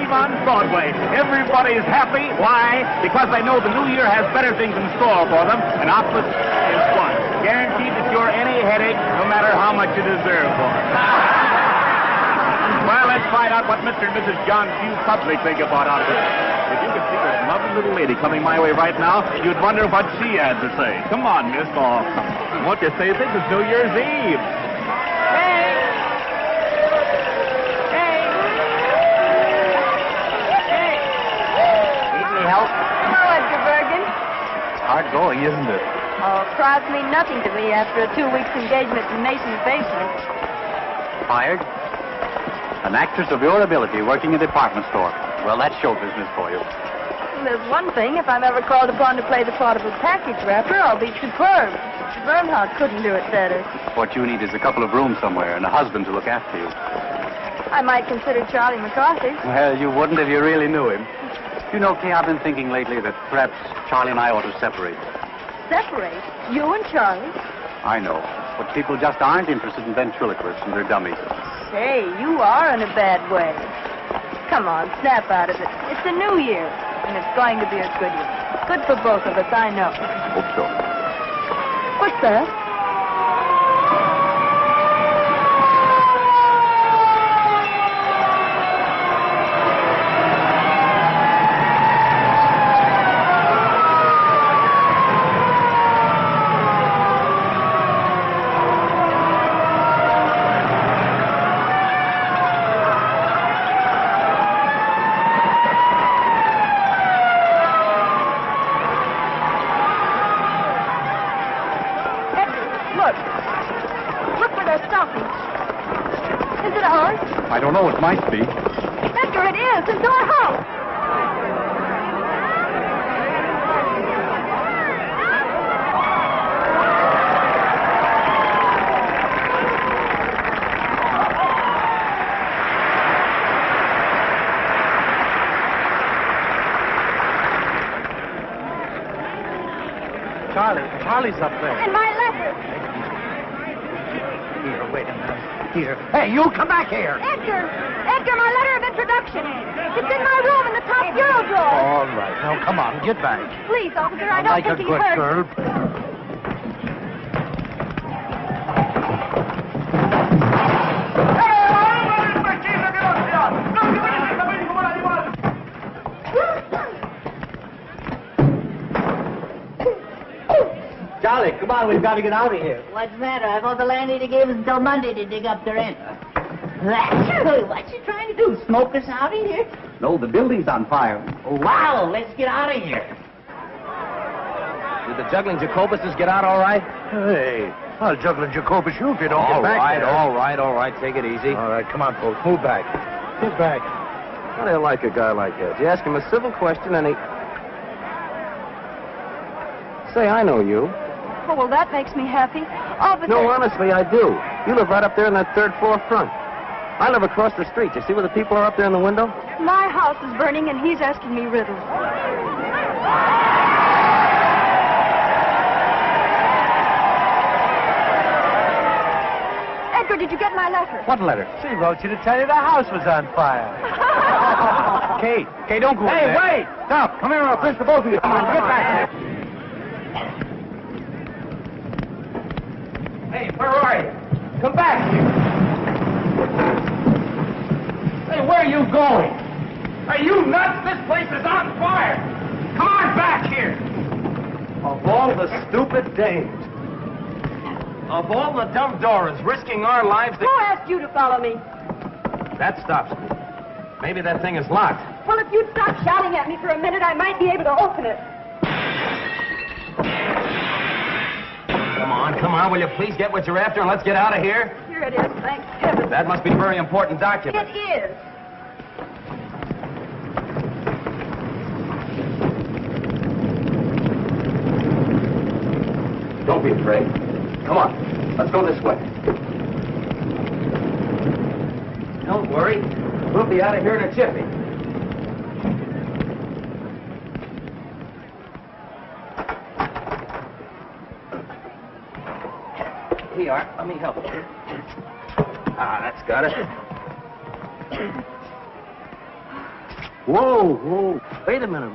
live on Broadway. Everybody's happy. Why? Because they know the new year has better things in store for them, and Optus is one. Guaranteed to cure any headache, no matter how much you deserve for it. Well, let's find out what Mr. and Mrs. John Q. Public think about Optus. If you could see this lovely little lady coming my way right now, you'd wonder what she had to say. Come on, miss. Oh, won't you say this is New Year's Eve? Hello, Edgar Bergen. Hard going, isn't it? Oh, crowds mean nothing to me after a 2 weeks engagement in Mason's basement. Fired? An actress of your ability working in a department store. Well, that's show business for you. There's one thing. If I'm ever called upon to play the part of a package wrapper, I'll be superb. Bernhardt couldn't do it better. What you need is a couple of rooms somewhere and a husband to look after you. I might consider Charlie McCarthy. Well, you wouldn't if you really knew him. You know, Kay, I've been thinking lately that perhaps Charlie and I ought to separate. Separate? You and Charlie? I know, but people just aren't interested in ventriloquists and their dummies. Hey, you are in a bad way. Come on, snap out of it. It's a new year, and it's going to be a good year. Good for both of us, I know. Hope so. What's that? I don't know, it might be. Edgar, it is. It's our house. Charlie's up there. And my letter. Here, wait a minute. Here. Hey, you come back here. Edgar, my letter of introduction. It's in my room in the top bureau drawer. All right. Now, come on, get back. Please, officer, I don't like a think he good heard. girl. Charlie, come on, we've got to get out of here. What's the matter? I thought the landlady gave us until Monday to dig up the rent. What's she trying to do? Smoke us out of here? No, the building's on fire. Oh, wow, let's get out of here. Did the juggling Jacobuses get out all right? Hey, I'll juggle Jacobus you if you don't get back there. All right. Take it easy. All right, come on, folks. Move back. Move back. How do you like a guy like that? You ask him a civil question and he... Say, I know you. Oh, well, that makes me happy. Officer. No, honestly, I do. You live right up there in that third floor front. I live across the street. You see where the people are up there in the window? My house is burning, and he's asking me riddles. Edgar, did you get my letter? What letter? She wrote you to tell you the house was on fire. Kay, don't go in there. Hey, wait! Stop. Come here, I'll pinch the both of you. Come on, get back here. Hey, where are you? Come back here. Hey, where are you going? Are you nuts? This place is on fire. Come on back here. Of all the stupid dames. Of all the dumb Doras risking our lives... Who asked you to follow me? That stops me. Maybe that thing is locked. Well, if you'd stop shouting at me for a minute, I might be able to open it. Come on, will you please get what you're after and let's get out of here? Here it is, thank heaven. That must be a very important document. It is. Don't be afraid. Come on, let's go this way. Don't worry. We'll be out of here in a jiffy. Here you are. Let me help you. Ah, that's got it. Whoa, whoa. Wait a minute.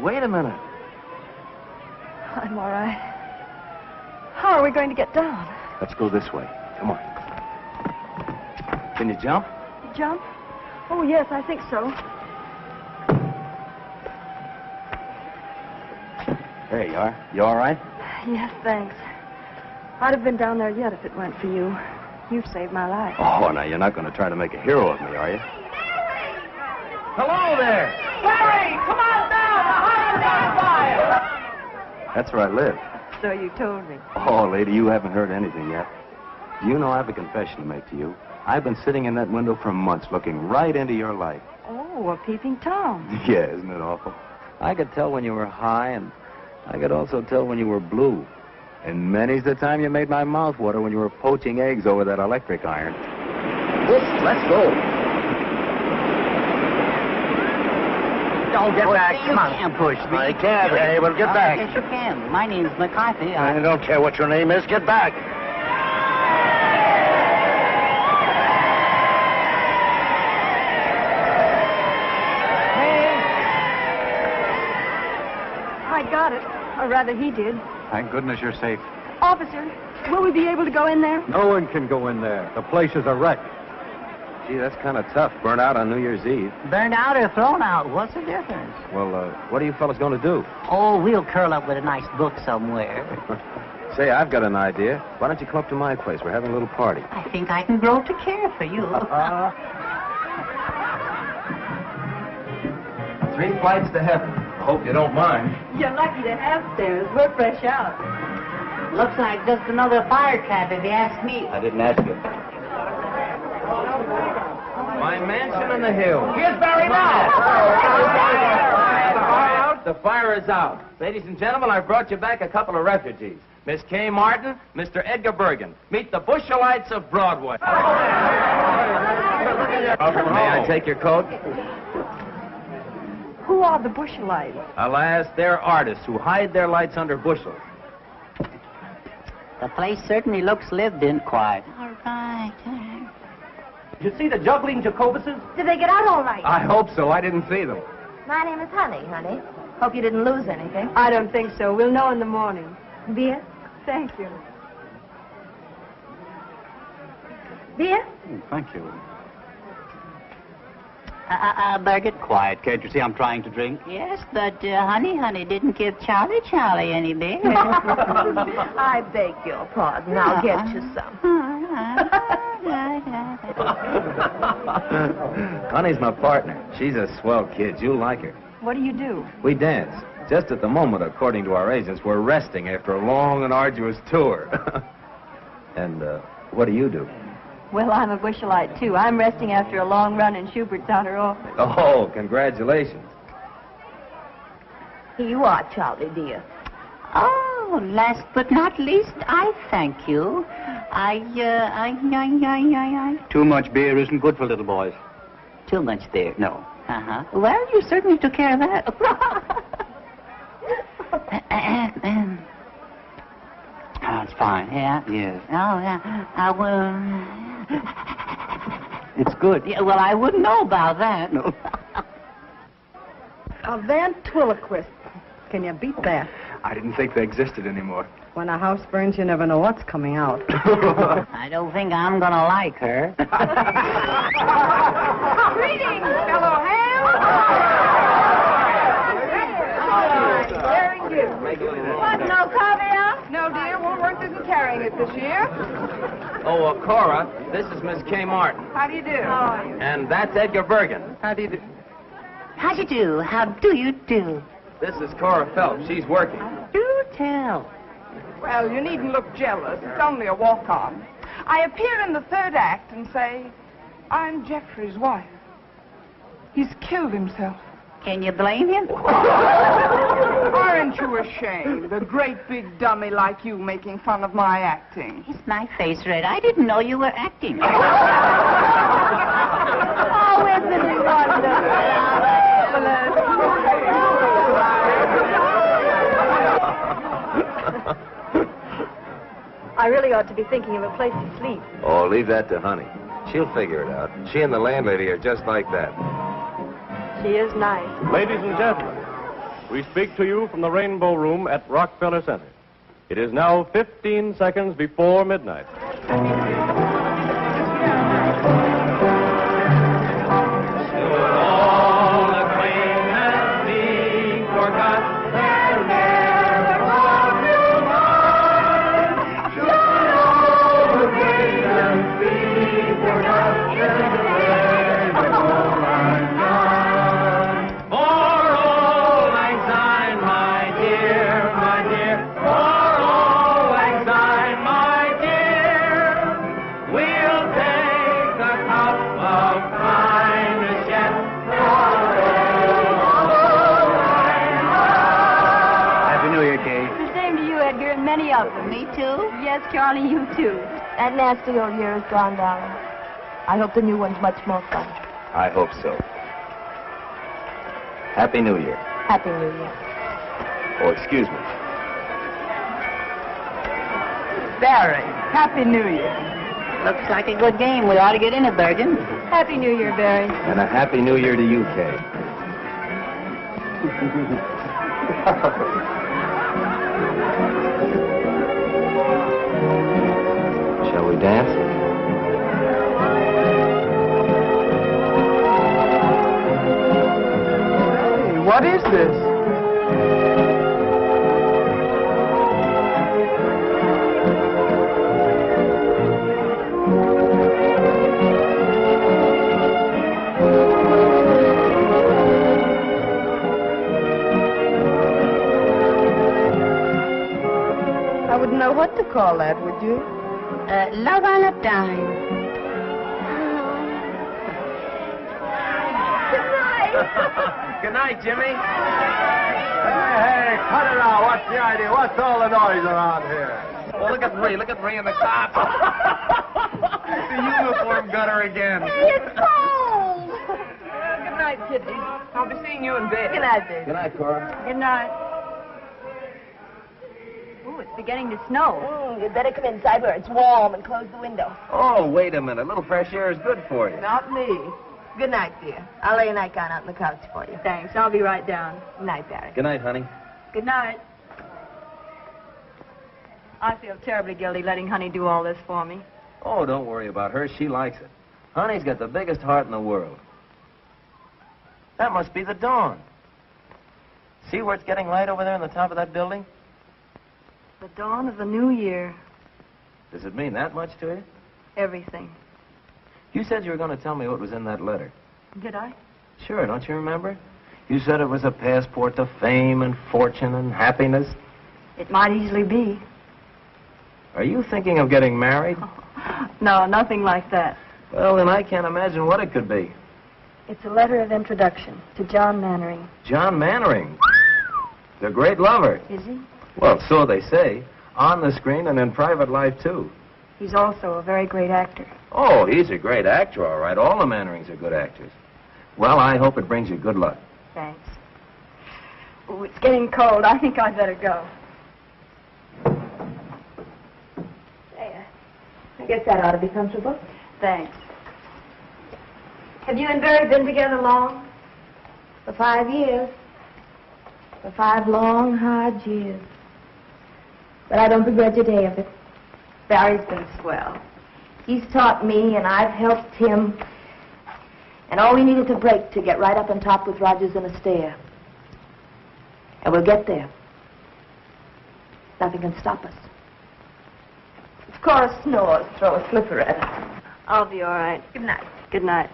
I'm all right. How are we going to get down? Let's go this way. Come on. Can you jump? Jump? Oh, yes, I think so. There you are. You all right? Yes, thanks. I'd have been down there yet if it weren't for you. You've saved my life. Oh, now you're not going to try to make a hero of me, are you? Hello there! Larry, come on down! The house is on fire! That's where I live. So you told me. Oh, lady, you haven't heard anything yet. Do you know I have a confession to make to you? I've been sitting in that window for months looking right into your life. Oh, a peeping Tom. Yeah, isn't it awful? I could tell when you were high, and I could also tell when you were blue. And many's the time you made my mouth water when you were poaching eggs over that electric iron. Let's go. Don't get back. You can't push me. I can't. Hey, well, get back. Yes, you can. My name's McCarthy. I don't care what your name is. Get back. I got it. Or rather, he did. Thank goodness you're safe. Officer, will we be able to go in there? No one can go in there. The place is a wreck. Gee, that's kind of tough. Burn out on New Year's Eve. Burned out or thrown out? What's the difference? Well, what are you fellas going to do? Oh, we'll curl up with a nice book somewhere. Say, I've got an idea. Why don't you come up to my place? We're having a little party. I think I can grow to care for you. 3 flights to heaven. I hope you don't mind. You're lucky to have stairs. We're fresh out. Looks like just another fire trap, if you ask me. I didn't ask you. My mansion on the hill. Here's Barry now. The fire is out. Ladies and gentlemen, I've brought you back a couple of refugees. Miss Kay Martin, Mr. Edgar Bergen. Meet the Bushelites of Broadway. May I take your coat? Who are the Bushelites? Alas, they're artists who hide their lights under bushels. The place certainly looks lived in quiet. All right. Did you see the juggling Jacobuses? Did they get out all right? I hope so. I didn't see them. My name is Honey. Hope you didn't lose anything. I don't think so. We'll know in the morning. Beer? Thank you. Beer? Oh, thank you. Birgit? Quiet, can't you see I'm trying to drink? Yes, but Honey didn't give Charlie any beer. I beg your pardon. I'll get you some. Honey's my partner. She's a swell kid. You'll like her. What do you do? We dance. Just at the moment, according to our agents, we're resting after a long and arduous tour. And what do you do? Well, I'm a Bushelite, too. I'm resting after a long run in Schubert's outer office. Oh, congratulations. Here you are, Charlie, dear. Oh, last but not least, I thank you. Too much beer isn't good for little boys. Too much there. No. Uh-huh. Well, you certainly took care of that. That's fine. Yeah? Yes. Oh, yeah. It's good. Yeah, well, I wouldn't know about that. No. A ventriloquist. Can you beat that? I didn't think they existed anymore. When a house burns, you never know what's coming out. I don't think I'm going to like her. Greetings, fellow ham. Very good. What, no caviar? No, dear, Woolworth isn't carrying it this year. Oh, Cora, this is Miss Kay Martin. How do you do? And that's Edgar Bergen. How do you do? How do you do? How do you do? This is Cora Phelps. She's working. Do tell. Well, you needn't look jealous. It's only a walk-on. I appear in the third act and say, I'm Jeffrey's wife. He's killed himself. Can you blame him? Aren't you ashamed? A great big dummy like you making fun of my acting. Is my face red? I didn't know you were acting. Oh, isn't it I really ought to be thinking of a place to sleep. Oh, leave that to Honey. She'll figure it out. She and the landlady are just like that. He is nice. Ladies and gentlemen, we speak to you from the Rainbow Room at Rockefeller Center. It is now 15 seconds before midnight. Many of them. Me too? Yes, Charlie, you too. That nasty old year is gone, darling. I hope the new one's much more fun. I hope so. Happy New Year. Happy New Year. Oh, excuse me. Barry, Happy New Year. Looks like a good game. We ought to get in it, Bergen. Happy New Year, Barry. And a Happy New Year to you, Kay. Shall we dance? Hey, what is this? I wouldn't know what to call that, would you? Love on a dime. Good night, Jimmy. Hey, cut it out. What's the idea? What's all the noise around here? Well, look at Bree. Look at Bree in the top. The uniform gutter again. It's cold. Good night, Kitty. I'll be seeing you in bed. Good night, baby. Good night, Cora. Good night. Ooh, it's beginning to snow. You'd better come inside where it's warm and close the window. Oh, wait a minute. A little fresh air is good for you. Not me. Good night, dear. I'll lay a nightgown out on the couch for you. Thanks. I'll be right down. Good night, Barry. Good night, honey. Good night. I feel terribly guilty letting Honey do all this for me. Oh, don't worry about her. She likes it. Honey's got the biggest heart in the world. That must be the dawn. See where it's getting light over there on the top of that building? The dawn of the new year. Does it mean that much to you? Everything. You said you were going to tell me what was in that letter. Did I? Sure, don't you remember? You said it was a passport to fame and fortune and happiness. It might easily be. Are you thinking of getting married? No, nothing like that. Well, then I can't imagine what it could be. It's a letter of introduction to John Mannering. John Mannering. The great lover. Is he? Well, so they say. On the screen and in private life, too. He's also a very great actor. Oh, he's a great actor, all right. All the Mannerings are good actors. Well, I hope it brings you good luck. Thanks. Oh, it's getting cold. I think I'd better go. There. I guess that ought to be comfortable. Thanks. Have you and Barry been together long? For 5 years. For 5 long, hard years. But I don't begrudge a day of it. Barry's been swell. He's taught me, and I've helped him. And all we needed to break to get right up on top with Rogers and Astaire. And we'll get there. Nothing can stop us. If Cora snores, throw a slipper at her. I'll be all right. Good night. Good night.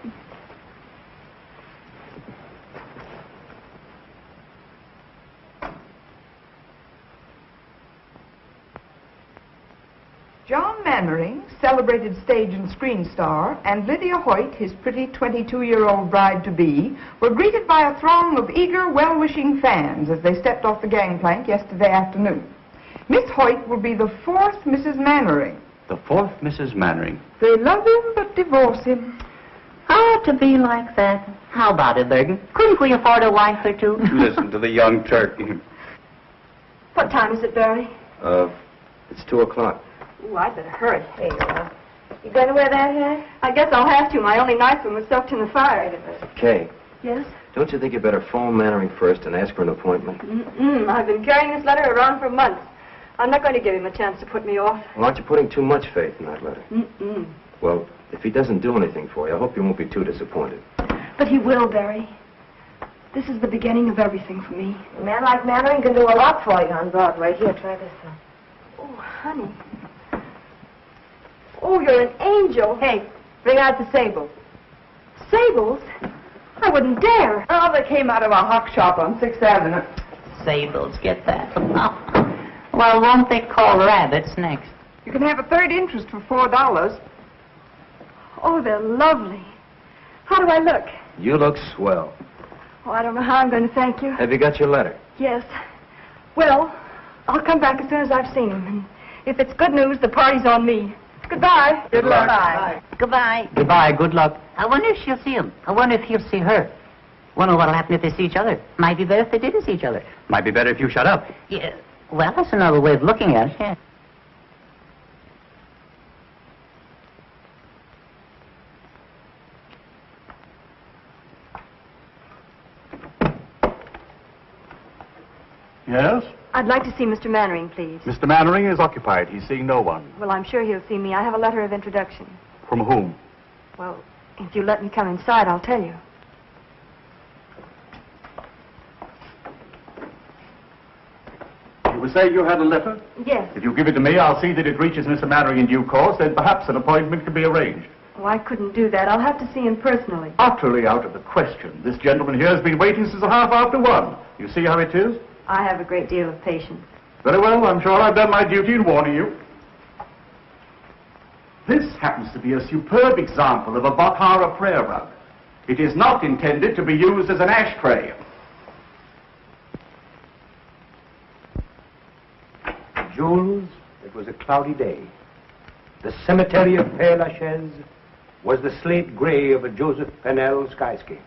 John Mannering, celebrated stage and screen star, and Lydia Hoyt, his pretty 22-year-old bride-to-be, were greeted by a throng of eager, well-wishing fans as they stepped off the gangplank yesterday afternoon. Miss Hoyt will be the 4th Mrs. Mannering. The 4th Mrs. Mannering. They love him but divorce him. Oh, to be like that. How about it, Bergen? Couldn't we afford a wife or two? Listen to the young turk. What time is it, Barry? It's 2 o'clock. Ooh, I'd better hurry. There you are. You going to wear that hat? I guess I'll have to. My only nice one was soaked in the fire. Kay, Yes? Don't you think you better phone Mannering first and ask for an appointment? I've been carrying this letter around for months. I'm not going to give him a chance to put me off. Well, aren't you putting too much faith in that letter? Mm-mm. Well, if he doesn't do anything for you, I hope you won't be too disappointed. But he will, Barry. This is the beginning of everything for me. A man like Mannering can do a lot for you on Broadway. Here, try this one. Oh, honey. Oh, you're an angel. Hey, bring out the sable. Sables? I wouldn't dare. Oh, they came out of a hock shop on 6th Avenue. Sables, get that. Well, won't they call rabbits next? You can have a third interest for $4. Oh, they're lovely. How do I look? You look swell. Oh, I don't know how I'm going to thank you. Have you got your letter? Yes. Well, I'll come back as soon as I've seen him. And if it's good news, the party's on me. Goodbye. Good luck. Goodbye. Goodbye. Goodbye. Good luck. I wonder if she'll see him. I wonder if he'll see her. Wonder what'll happen if they see each other. Might be better if they didn't see each other. Might be better if you shut up. Yeah. Well, that's another way of looking at it. Yeah. Yes? I'd like to see Mr. Mannering, please. Mr. Mannering is occupied. He's seeing no one. Well, I'm sure he'll see me. I have a letter of introduction. From whom? Well, if you let me come inside, I'll tell you. You were saying you had a letter? Yes. If you give it to me, I'll see that it reaches Mr. Mannering in due course, then perhaps an appointment can be arranged. Oh, I couldn't do that. I'll have to see him personally. Utterly out of the question. This gentleman here has been waiting since 1:30. You see how it is? I have a great deal of patience. Very well, I'm sure I've done my duty in warning you. This happens to be a superb example of a Bakhara prayer rug. It is not intended to be used as an ashtray. Jules, it was a cloudy day. The cemetery of Père Lachaise was the slate gray of a Joseph Pennell skyscape.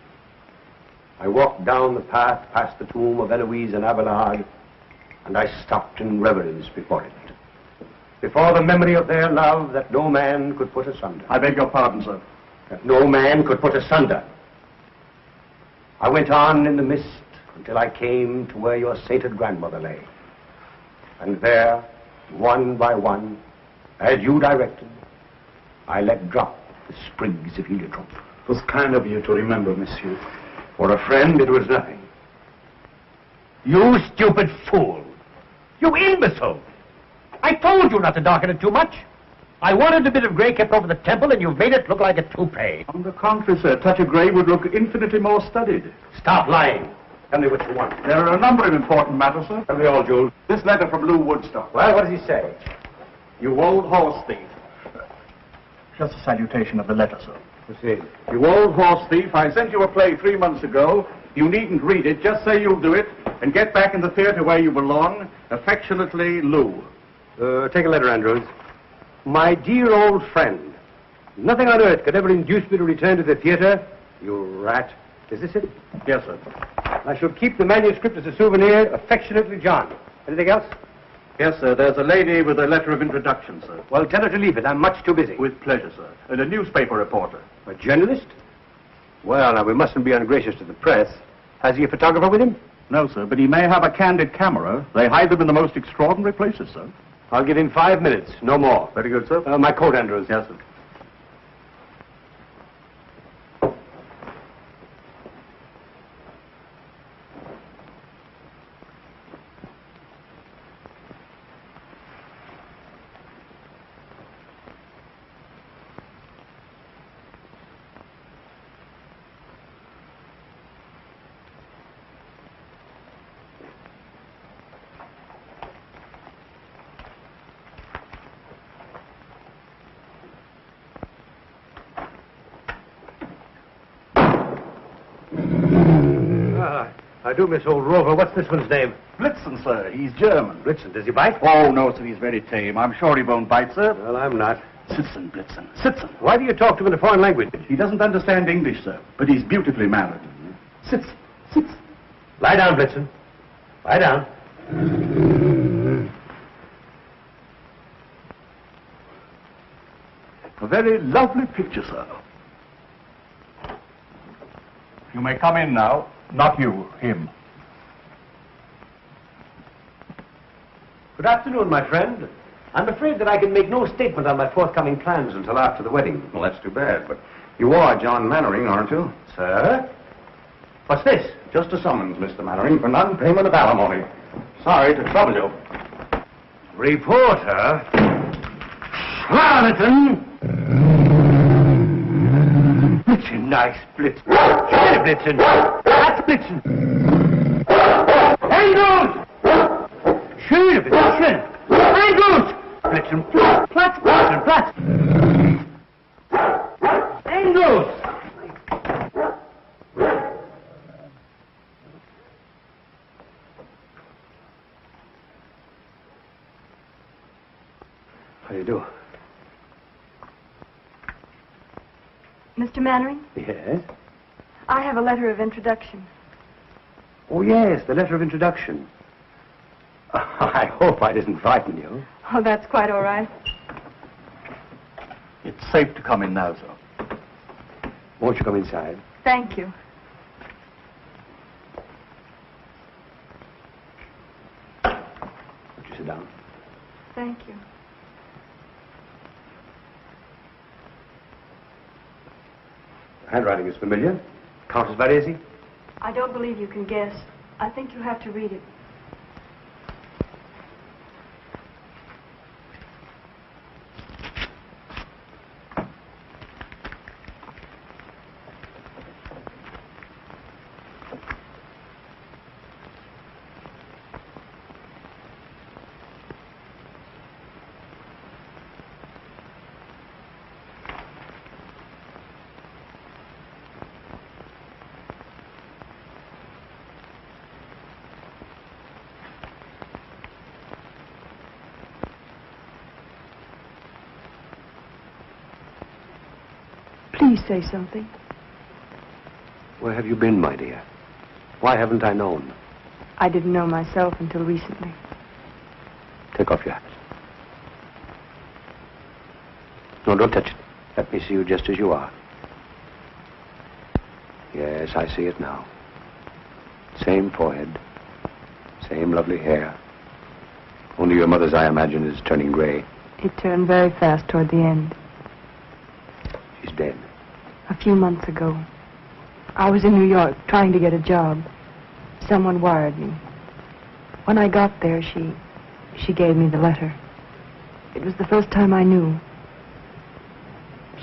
I walked down the path past the tomb of Eloise and Abelard, and I stopped in reverence before it. Before the memory of their love that no man could put asunder. I beg your pardon, sir. That no man could put asunder. I went on in the mist until I came to where your sainted grandmother lay. And there, one by one, as you directed, I let drop the sprigs of heliotrope. It was kind of you to remember, monsieur. For a friend, it was nothing. You stupid fool! You imbecile! I told you not to darken it too much. I wanted a bit of gray kept over the temple, and you've made it look like a toupee. On the contrary, sir, a touch of grey would look infinitely more studied. Stop lying. Tell me what you want. There are a number of important matters, sir. Tell me all, Jules. This letter from Lou Woodstock. Well, what does he say? You old horse thief. Just a salutation of the letter, sir. What's it? You old horse thief, I sent you a play 3 months ago. You needn't read it. Just say you'll do it and get back in the theater where you belong. Affectionately, Lou. Take a letter, Andrews. My dear old friend, nothing on earth could ever induce me to return to the theater. You rat. Is this it? Yes, sir. I shall keep the manuscript as a souvenir. Affectionately, John. Anything else? Yes, sir. There's a lady with a letter of introduction, sir. Well, tell her to leave it. I'm much too busy. With pleasure, sir. And a newspaper reporter. A journalist? Well, now, we mustn't be ungracious to the press. Has he a photographer with him? No, sir, but he may have a candid camera. They hide them in the most extraordinary places, sir. I'll give him 5 minutes, no more. Very good, sir. My coat, Andrews. Yes, sir. I do miss old Rover. What's this one's name? Blitzen, sir. He's German. Blitzen. Does he bite? Oh, no, sir. He's very tame. I'm sure he won't bite, sir. Well, I'm not. Sitzen, Blitzen. Sitzen. Why do you talk to him in a foreign language? He doesn't understand English, sir, but he's beautifully mannered. Sitzen. Sitzen. Lie down, Blitzen. Lie down. A very lovely picture, sir. You may come in now. Not you, him. Good afternoon, my friend. I'm afraid that I can make no statement on my forthcoming plans until after the wedding. Well, that's too bad, but you are John Mannering, aren't you? Sir? What's this? Just a summons, Mr. Mannering, for non-payment of alimony. Sorry to trouble you. Reporter? Charlatan! Blitzen, nice Blitzen. Schöne Blitzen. That's Blitzen. Engels! Schöne Blitzen. Engels! Blitzen, Platz, Blitzen, Platz. Engels! How do you do? Mr. Mannering, Yes? I have a letter of introduction. Oh, yes, the letter of introduction. I hope I didn't frighten you. Oh, that's quite all right. It's safe to come in now, sir. Won't you come inside? Thank you. Won't you sit down? Thank you. Handwriting is familiar. Countess Varese? I don't believe you can guess. I think you have to read it. Please say something. Where have you been, my dear? Why haven't I known? I didn't know myself until recently. Take off your hat. No, don't touch it. Let me see you just as you are. Yes, I see it now. Same forehead. Same lovely hair. Only your mother's, I imagine, is turning gray. It turned very fast toward the end. She's dead. A few months ago. I was in New York trying to get a job. Someone wired me. When I got there, she gave me the letter. It was the first time I knew.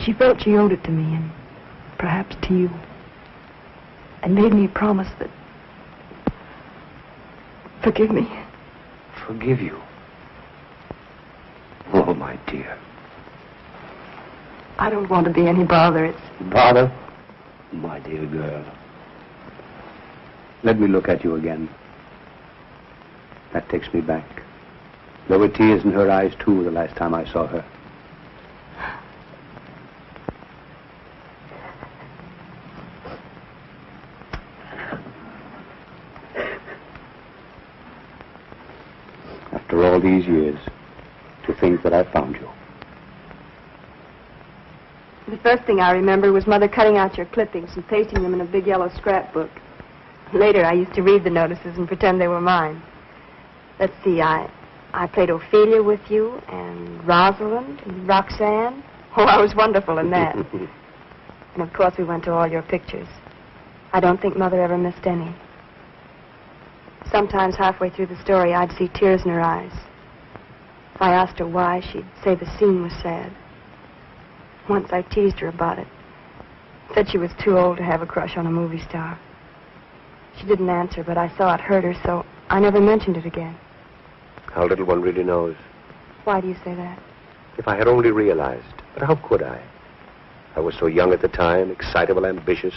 She felt she owed it to me, and perhaps to you. And made me promise that... Forgive me. Forgive you? Oh, my dear. I don't want to be any bother. It's... Bother? My dear girl. Let me look at you again. That takes me back. There were tears in her eyes, too, the last time I saw her. After all these years, to think that I found you. The first thing I remember was Mother cutting out your clippings and pasting them in a big yellow scrapbook. Later, I used to read the notices and pretend they were mine. Let's see, I played Ophelia with you, and Rosalind, and Roxanne. Oh, I was wonderful in that. And, of course, we went to all your pictures. I don't think Mother ever missed any. Sometimes halfway through the story, I'd see tears in her eyes. If I asked her why, she'd say the scene was sad. Once I teased her about it. Said she was too old to have a crush on a movie star. She didn't answer, but I saw it hurt her, so I never mentioned it again. How little one really knows. Why do you say that? If I had only realized. But how could I? I was so young at the time, excitable, ambitious,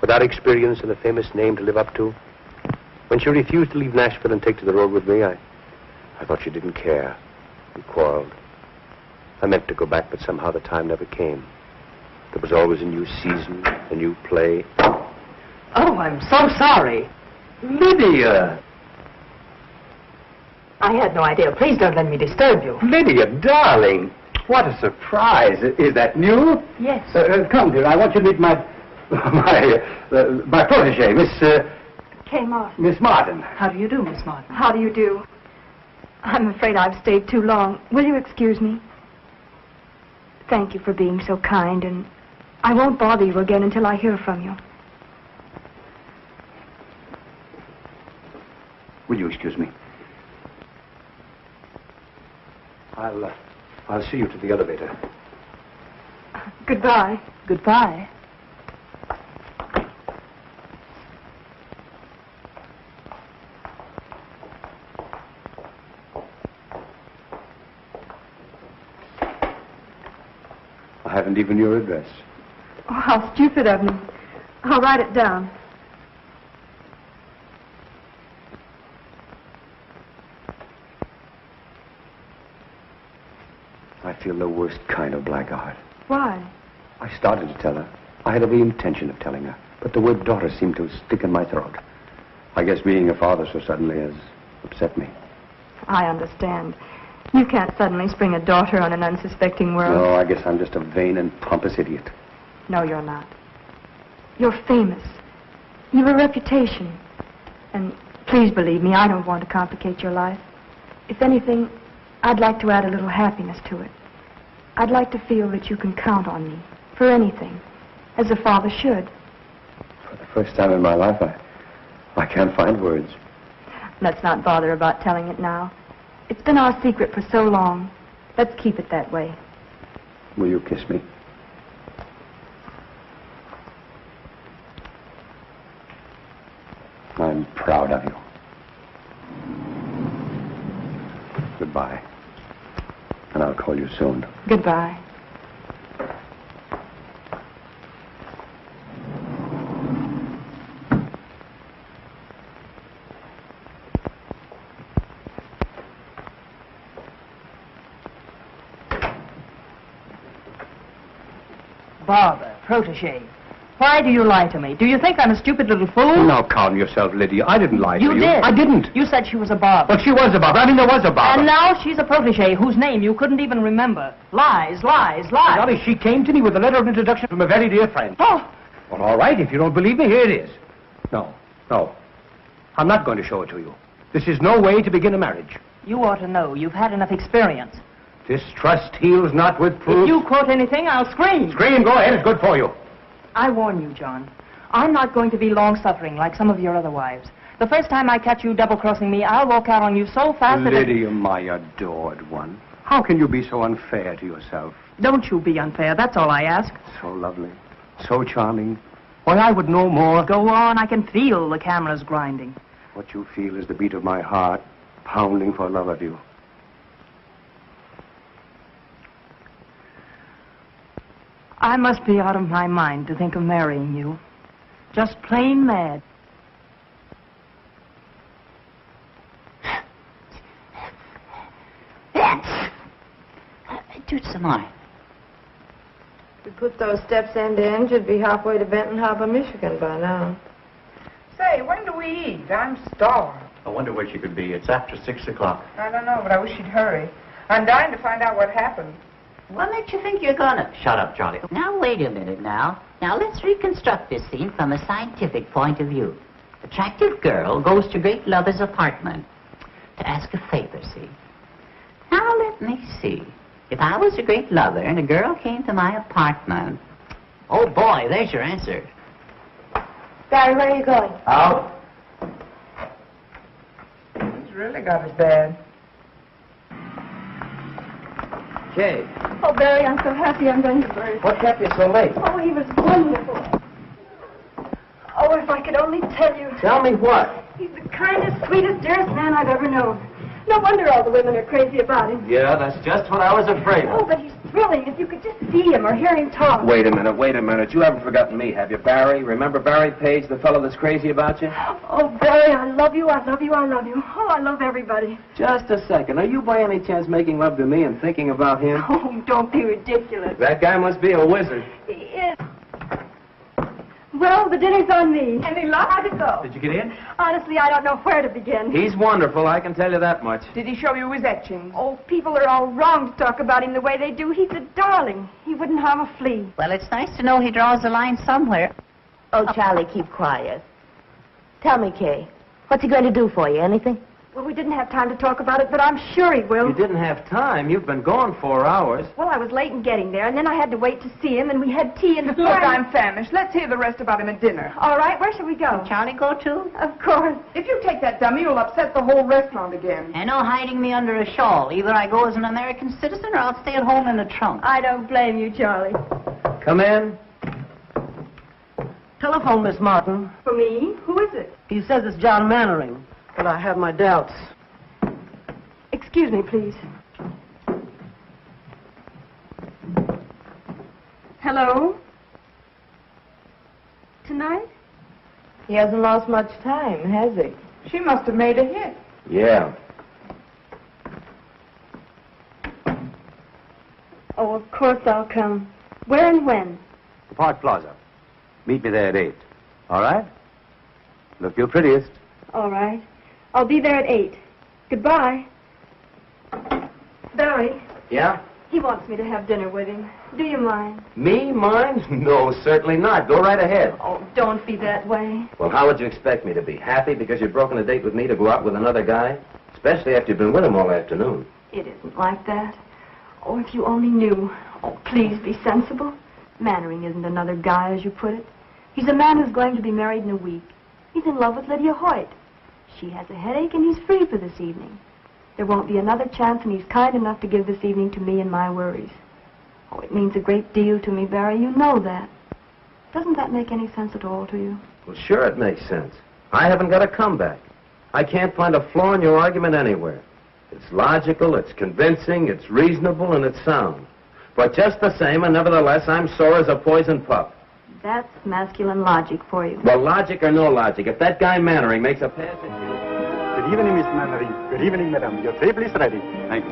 without experience and a famous name to live up to. When she refused to leave Nashville and take to the road with me, I thought she didn't care. We quarreled. I meant to go back, but somehow the time never came. There was always a new season, a new play. Oh, I'm so sorry. Lydia! I had no idea. Please don't let me disturb you. Lydia, darling! What a surprise. Is that new? Yes. Come, dear. I want you to meet my... My protege, Kay Martin. Miss Martin. How do you do, Miss Martin? How do you do? I'm afraid I've stayed too long. Will you excuse me? Thank you for being so kind, and I won't bother you again until I hear from you. Will you excuse me? I'll see you to the elevator. Goodbye. Goodbye. I haven't even your address. Oh, how stupid of me. I'll write it down. I feel the worst kind of blackguard. Why? I started to tell her. I had every intention of telling her, but the word daughter seemed to stick in my throat. I guess being a father so suddenly has upset me. I understand. You can't suddenly spring a daughter on an unsuspecting world. No, I guess I'm just a vain and pompous idiot. No, you're not. You're famous. You've a reputation. And please believe me, I don't want to complicate your life. If anything, I'd like to add a little happiness to it. I'd like to feel that you can count on me for anything, as a father should. For the first time in my life, I can't find words. Let's not bother about telling it now. It's been our secret for so long. Let's keep it that way. Will you kiss me? I'm proud of you. Goodbye. And I'll call you soon. Goodbye. Barbara, protege. Why do you lie to me? Do you think I'm a stupid little fool? Now calm yourself, Lydia. I didn't lie to you. You did. I didn't. You said she was a Barbara. But she was a Barbara. I mean, there was a Barbara. And now she's a protege whose name you couldn't even remember. Lies, lies, lies. Dolly, she came to me with a letter of introduction from a very dear friend. Oh! Well, all right. If you don't believe me, here it is. No. I'm not going to show it to you. This is no way to begin a marriage. You ought to know. You've had enough experience. Distrust heals not with proof. If you quote anything, I'll scream. Scream, go ahead. It's good for you. I warn you, John. I'm not going to be long-suffering like some of your other wives. The first time I catch you double-crossing me, I'll walk out on you so fast that... Lydia, my adored one. How can you be so unfair to yourself? Don't you be unfair. That's all I ask. So lovely. So charming. Why, I would know more. Go on. I can feel the cameras grinding. What you feel is the beat of my heart, pounding for love of you. I must be out of my mind to think of marrying you. Just plain mad. Do it some more. If you put those steps end to end, you'd be halfway to Benton Harbor, Michigan by now. Say, when do we eat? I'm starved. I wonder where she could be. It's after 6 o'clock. I don't know, but I wish she'd hurry. I'm dying to find out what happened. What makes you think you're gonna? Shut up, Charlie. Now, wait a minute now. Now, let's reconstruct this scene from a scientific point of view. Attractive girl goes to great lover's apartment to ask a favor, see? Now, let me see. If I was a great lover and a girl came to my apartment... Oh, boy, there's your answer. Barry, where are you going? Out. He's really got it bad. Kay, Oh, Barry, I'm so happy I'm going to Bert. what kept you so late? Oh, he was wonderful. Oh, if I could only tell you. Tell me what? He's the kindest, sweetest, dearest man I've ever known. No wonder all the women are crazy about him. Yeah, that's just what I was afraid Oh, of. but he's thrilling. If you could just see him or hear him talk. Wait a minute. You haven't forgotten me, have you, Barry? Remember Barry Page, the fellow that's crazy about you? Oh, Barry, I love you, I love you, I love you. Oh, I love everybody. Just a second. Are you by any chance making love to me and thinking about him? Oh, don't be ridiculous. That guy must be a wizard. He is. Well, the dinner's on me. And he loves to go. Did you get in? Honestly, I don't know where to begin. He's wonderful, I can tell you that much. Did he show you his etchings? Oh, people are all wrong to talk about him the way they do. He's a darling. He wouldn't harm a flea. Well, it's nice to know he draws the line somewhere. Oh, Charlie, keep quiet. Tell me, Kay, what's he going to do for you? Anything? Well, we didn't have time to talk about it, but I'm sure he will. You didn't have time. You've been gone 4 hours. Well, I was late in getting there, and then I had to wait to see him, and we had tea and... Look, I'm famished. Let's hear the rest about him at dinner. All right, where shall we go? Charlie go too? Of course. If you take that dummy, you'll upset the whole restaurant again. And no hiding me under a shawl. Either I go as an American citizen or I'll stay at home in the trunk. I don't blame you, Charlie. Come in. Telephone, Miss Martin. For me? Who is it? He says it's John Mannering, but I have my doubts. Excuse me, please. Hello? Tonight? He hasn't lost much time, has he? She must have made a hit. Yeah. Oh, of course I'll come. Where and when? The Park Plaza. Meet me there at 8. All right? Look your prettiest. All right. I'll be there at 8. Goodbye. Barry, Yeah? he wants me to have dinner with him. Do you mind? Me? Mine? No, certainly not. Go right ahead. Oh, don't be that way. Well, how would you expect me to be? Happy because you've broken a date with me to go out with another guy? Especially after you've been with him all afternoon. It isn't like that. Oh, if you only knew. Oh, please be sensible. Mannering isn't another guy, as you put it. He's a man who's going to be married in a week. He's in love with Lydia Hoyt. She has a headache, and he's free for this evening. There won't be another chance, and he's kind enough to give this evening to me and my worries. Oh, it means a great deal to me, Barry. You know that. Doesn't that make any sense at all to you? Well, sure it makes sense. I haven't got a comeback. I can't find a flaw in your argument anywhere. It's logical, it's convincing, it's reasonable, and it's sound. But just the same, and nevertheless, I'm sore as a poisoned pup. That's masculine logic for you. Well, logic or no logic, if that guy Mannering makes a pass at you... Good evening, Miss Mannering. Good evening, madam. Your table is ready. Thank you.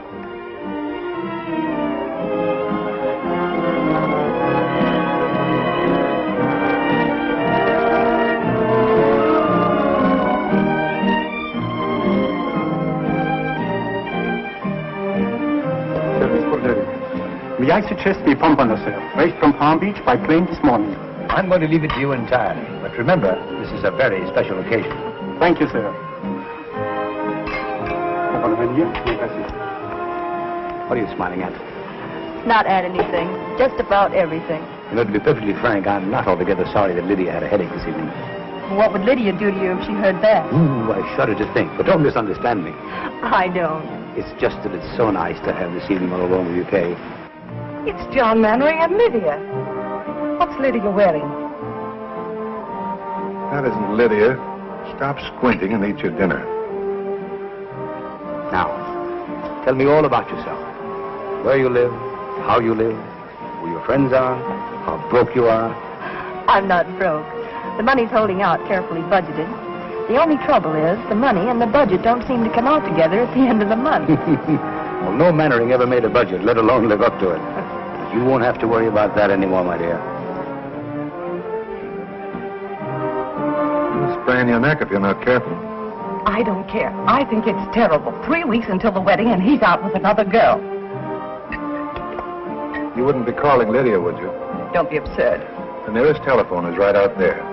Service for Derry. May I suggest we pump on ourselves, raised from Palm Beach by plane this morning. I'm going to leave it to you entirely. But remember, this is a very special occasion. Thank you, sir. What are you smiling at? Not at anything. Just about everything. You know, to be perfectly frank, I'm not altogether sorry that Lydia had a headache this evening. What would Lydia do to you if she heard that? Ooh, I shudder to think. But don't misunderstand me. I don't. It's just that it's so nice to have this evening all alone with you, Kay. It's John Mannering and Lydia. What's Lydia wearing? That isn't Lydia. Stop squinting and eat your dinner. Now, tell me all about yourself. Where you live, how you live, who your friends are, how broke you are. I'm not broke. The money's holding out, carefully budgeted. The only trouble is the money and the budget don't seem to come out together at the end of the month. Well, no Mannering ever made a budget, let alone live up to it. You won't have to worry about that anymore, my dear. You'll sprain your neck if you're not careful. I don't care. I think it's terrible. 3 weeks until the wedding, and he's out with another girl. You wouldn't be calling Lydia, would you? Don't be absurd. The nearest telephone is right out there.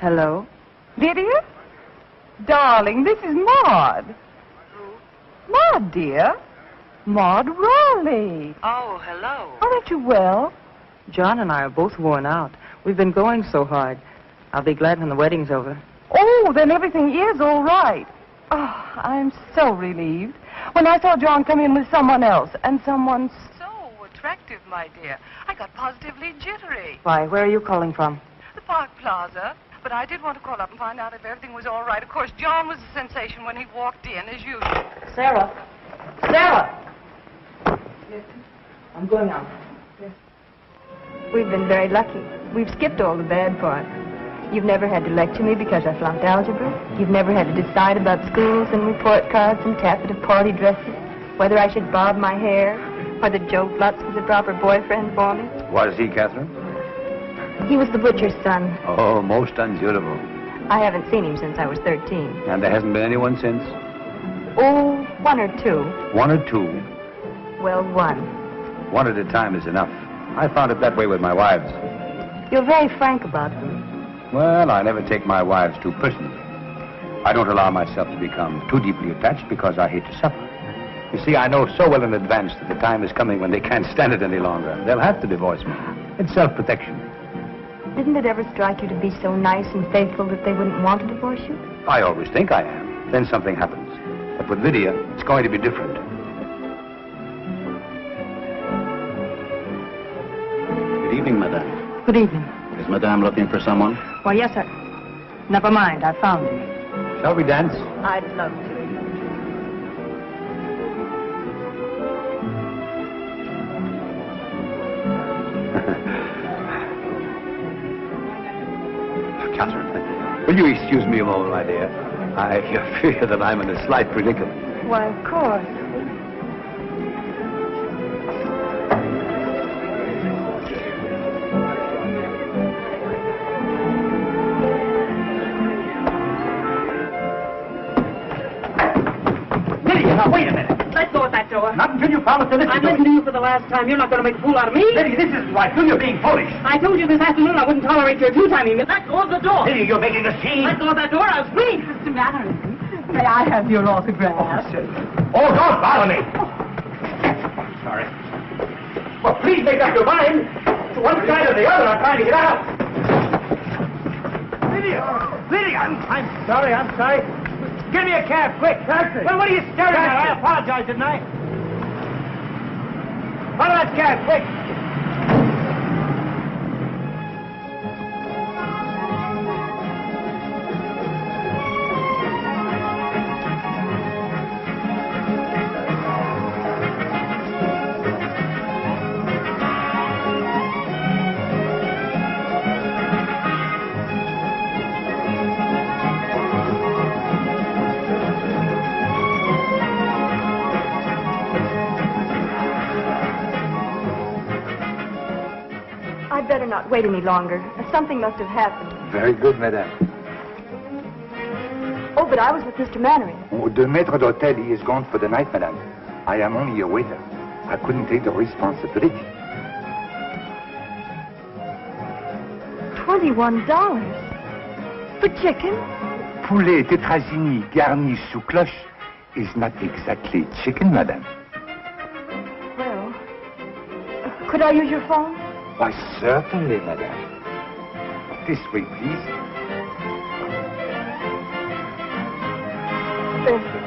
Hello? Lydia? Darling, this is Maud. Maud, dear. Maud Raleigh. Oh, hello. Aren't you well? John and I are both worn out. We've been going so hard. I'll be glad when the wedding's over. Oh, then everything is all right. Oh, I'm so relieved. When I saw John come in with someone else, and someone so attractive, my dear, I got positively jittery. Why, where are you calling from? The Park Plaza. But I did want to call up and find out if everything was all right. Of course, John was a sensation when he walked in, as usual. Sarah. Sarah! Yes. I'm going out. We've been very lucky. We've skipped all the bad parts. You've never had to lecture me because I flunked algebra. You've never had to decide about schools and report cards and taffeta party dresses, whether I should bob my hair, whether Joe Flutz was a proper boyfriend for me. Was he, Catherine? He was the butcher's son. Oh, most unsuitable. I haven't seen him since I was 13. And there hasn't been anyone since? Oh, one or two. One or two? Well, one. One at a time is enough. I found it that way with my wives. You're very frank about them. Well, I never take my wives too personally. I don't allow myself to become too deeply attached because I hate to suffer. You see, I know so well in advance that the time is coming when they can't stand it any longer. They'll have to divorce me. It's self-protection. Didn't it ever strike you to be so nice and faithful that they wouldn't want to divorce you? I always think I am. Then something happens. But with Lydia, it's going to be different. Good evening, madame. Good evening. Is madame looking for someone? Why, yes, sir. Never mind, I found him. Shall we dance? I'd love to. Catherine, will you excuse me a moment, my dear? I fear that I'm in a slight predicament. Why, of course. Lydia, now wait a minute. Let go of that door. Not until you promise to listen I'm to listening me. to you for the last time. You're not going to make a fool out of me. Lydia, this isn't right. You're being foolish. I told you this afternoon I wouldn't tolerate your two-timing me. Let go of the door. Lydia, you're making a scene. Let go of that door. I'll scream. Mr. Mannering, may I have your autograph? Oh, don't bother me. Sorry. Well, please make up your mind. To one side or the other, I'm trying to get out. Lydia, I'm sorry. Give me a cab, quick. Taxi. Well, what are you staring at? I apologize, didn't I? Follow that cab, quick. I'd better not wait any longer. Something must have happened. Very good, madame. Oh, but I was with Mr. Mannering. Oh, the maître d'hôtel, he is gone for the night, madame. I am only a waiter. I couldn't take the responsibility. $21 for chicken? Poulet tétrazini garni sous cloche is not exactly chicken, madame. Well, could I use your phone? Why, certainly, madame. This way, please. Thank you.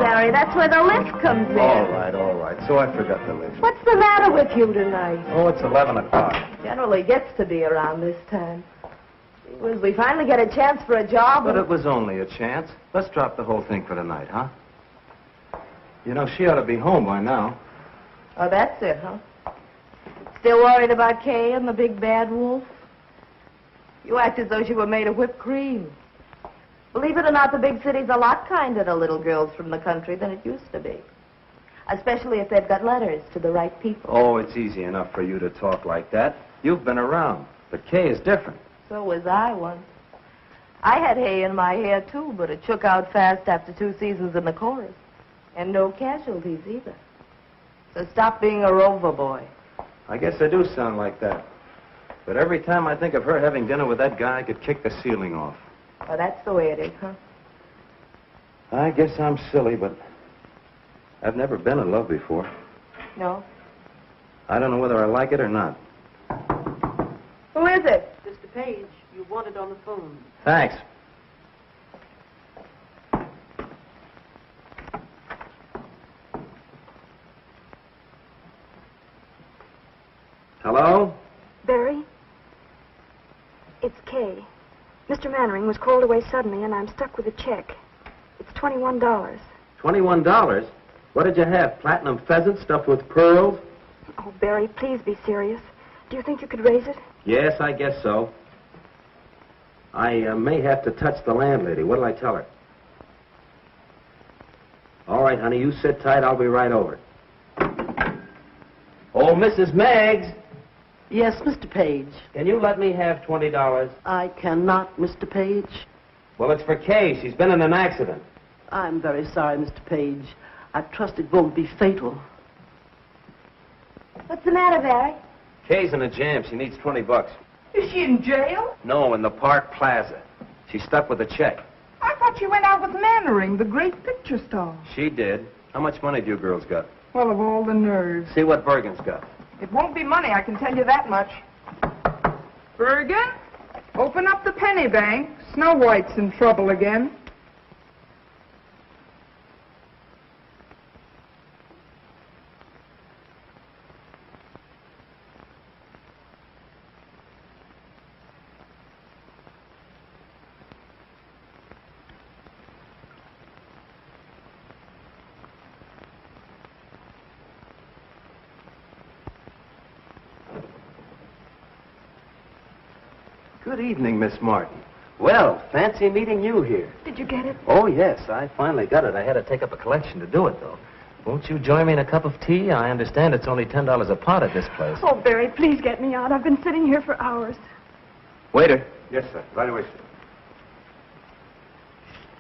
Barry, that's where the lift comes in. All right. So I forgot the lift. What's the matter with you tonight? Oh, it's 11 o'clock. Generally gets to be around this time. We finally get a chance for a job. But it was only a chance. Let's drop the whole thing for tonight, huh? You know, she ought to be home by now. Oh, that's it, huh? Still worried about Kay and the big bad wolf? You act as though she were made of whipped cream. Believe it or not, the big city's a lot kinder to little girls from the country than it used to be. Especially if they've got letters to the right people. Oh, it's easy enough for you to talk like that. You've been around. But Kay is different. So was I once. I had hay in my hair, too, but it shook out fast after 2 seasons in the chorus. And no casualties, either. So stop being a rover boy. I guess I do sound like that. But every time I think of her having dinner with that guy, I could kick the ceiling off. Well, that's the way it is, huh? I guess I'm silly, but I've never been in love before. No? I don't know whether I like it or not. Who is it? Mr. Page, you wanted on the phone. Thanks. Hello? Barry? It's Kay. Mr. Mannering was called away suddenly, and I'm stuck with a check. It's $21. $21? What did you have? Platinum pheasant stuffed with pearls? Oh, Barry, please be serious. Do you think you could raise it? Yes, I guess so. I may have to touch the landlady. What'll I tell her? All right, honey, you sit tight. I'll be right over. Oh, Mrs. Meggs. Yes, Mr. Page. Can you let me have $20? I cannot, Mr. Page. Well, it's for Kay. She's been in an accident. I'm very sorry, Mr. Page. I trust it won't be fatal. What's the matter, Barry? Kay's in a jam. She needs $20. Is she in jail? No, in the Park Plaza. She's stuck with a check. I thought she went out with Mannering, the great picture star. She did. How much money do you girls got? Well, of all the nerves. See what Bergen's got. It won't be money, I can tell you that much. Bergen, open up the penny bank. Snow White's in trouble again. Good evening, Miss Martin. Well, fancy meeting you here. Did you get it? Oh, yes, I finally got it. I had to take up a collection to do it, though. Won't you join me in a cup of tea? I understand it's only $10 a pot at this place. Oh, Barry, please get me out. I've been sitting here for hours. Waiter. Yes, sir. Right away, sir.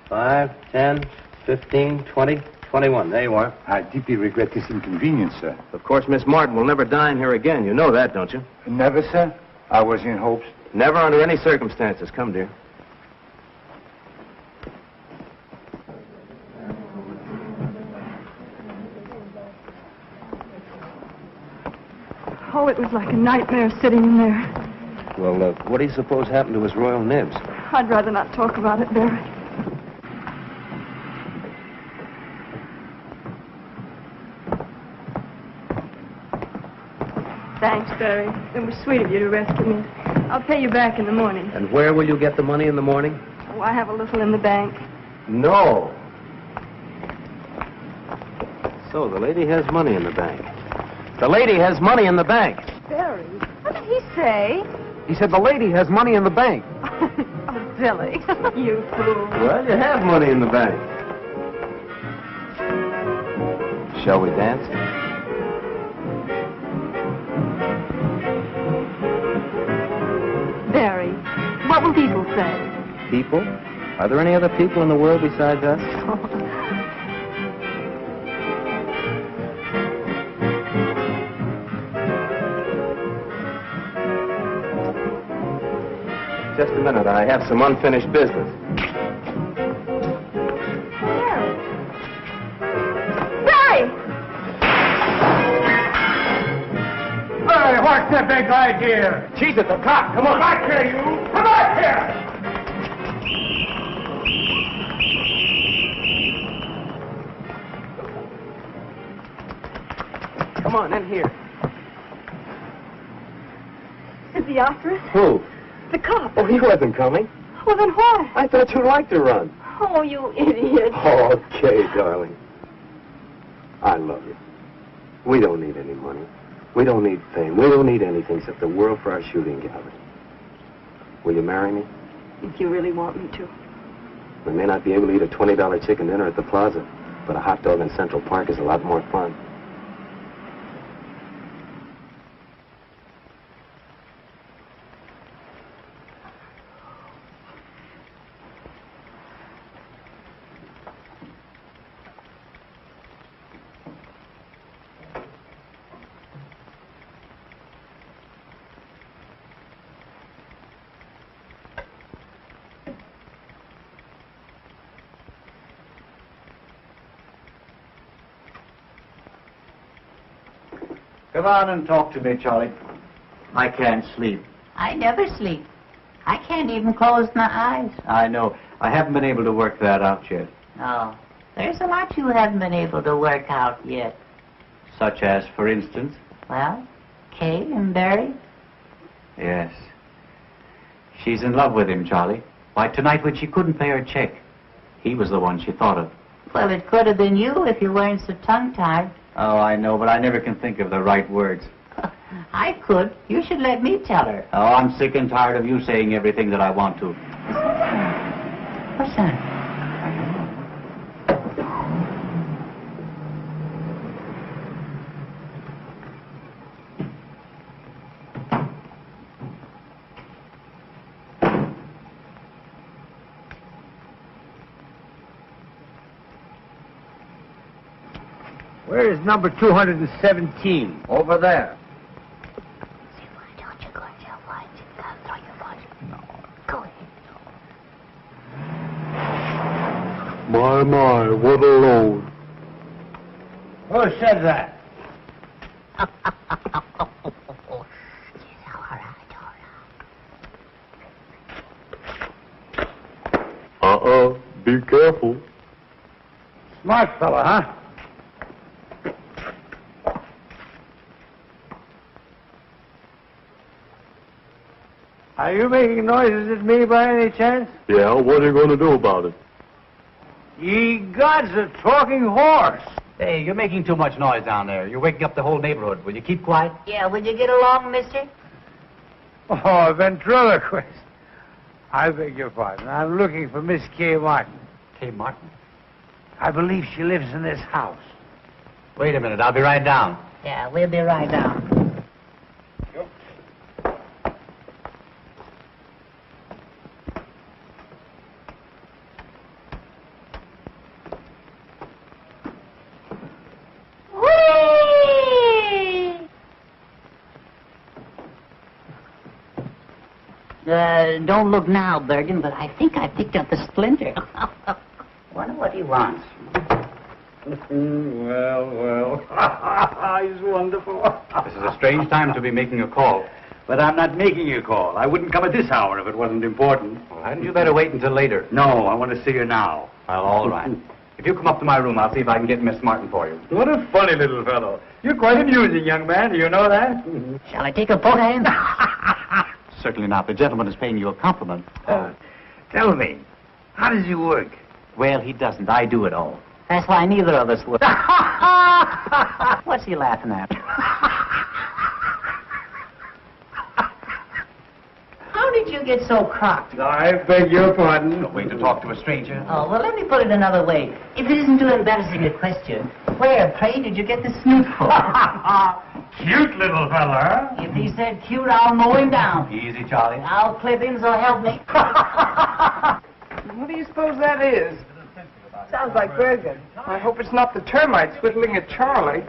5, 10, 15, 20, 21. There you are. I deeply regret this inconvenience, sir. Of course, Miss Martin will never dine here again. You know that, don't you? Never, sir. I was in hopes. Never under any circumstances. Come, dear. Oh, it was like a nightmare sitting in there. Well, what do you suppose happened to his royal nibs? I'd rather not talk about it, Barry. Thanks, Barry. It was sweet of you to rescue me. I'll pay you back in the morning. And where will you get the money in the morning? Oh, I have a little in the bank. No. So the lady has money in the bank. The lady has money in the bank. Barry, what did he say? He said the lady has money in the bank. Oh, Billy, you fool. Well, you have money in the bank. Shall we dance? Barry, what will people say? People? Are there any other people in the world besides us? Just a minute. I have some unfinished business. Barry! Hey, what's the big idea? She's at the cop. Come on. Come back here, you! Come back here! Come on, in here. Is he after us? Who? The cop. Oh, he wasn't coming. Well, then why? I thought you'd like to run. Oh, you idiot. Okay, darling. I love you. We don't need any money. We don't need fame. We don't need anything except the world for our shooting gallery. Will you marry me? If you really want me to. We may not be able to eat a $20 chicken dinner at the plaza, but a hot dog in Central Park is a lot more fun. Come on and talk to me, Charlie. I can't sleep. I never sleep. I can't even close my eyes. I know. I haven't been able to work that out yet. Oh, there's a lot you haven't been able to work out yet. Such as, for instance? Well, Kay and Barry. Yes. She's in love with him, Charlie. Why, tonight when she couldn't pay her check, He was the one she thought of. Well, it could have been you if you weren't so tongue-tied. Oh, I know, but I never can think of the right words. I could. You should let me tell her. Oh, I'm sick and tired of you saying everything that I want to. What's that? Where is number 217? Over there. My, what a load. Who said that? Be careful. Smart fella, huh? Are you making noises at me by any chance? Yeah, what are you going to do about it? Ye gods, a talking horse. Hey, you're making too much noise down there. You're waking up the whole neighborhood. Will you keep quiet? Yeah, would you get along, mister? Oh, ventriloquist. I beg your pardon. I'm looking for Miss Kay Martin. Kay Martin? I believe she lives in this house. Wait a minute. I'll be right down. Yeah, we'll be right down. Don't look now, Bergen, but I think I picked up a splinter. Wonder what he wants. Well. He's wonderful. This is a strange time to be making a call. But I'm not making a call. I wouldn't come at this hour if it wasn't important. Well, hadn't you better wait until later? No, I want to see her now. Well, all right. If you come up to my room, I'll see if I can get Miss Martin for you. What a funny little fellow. You're quite amusing, young man. Do you know that? Shall I take a poke at him? Certainly not. The gentleman is paying you a compliment. Tell me, how does he work? Well, he doesn't. I do it all. That's why neither of us would. What's he laughing at? How did you get so crocked? I beg your pardon. No way to talk to a stranger. Oh, well, let me put it another way. If it isn't too embarrassing a question, where, pray, did you get the snoot for? Cute little fella. If he said cute, I'll mow him down. Easy, Charlie. I'll clip him, so help me. What do you suppose that is? Sounds like Bergen. I hope it's not the termites whittling at Charlie.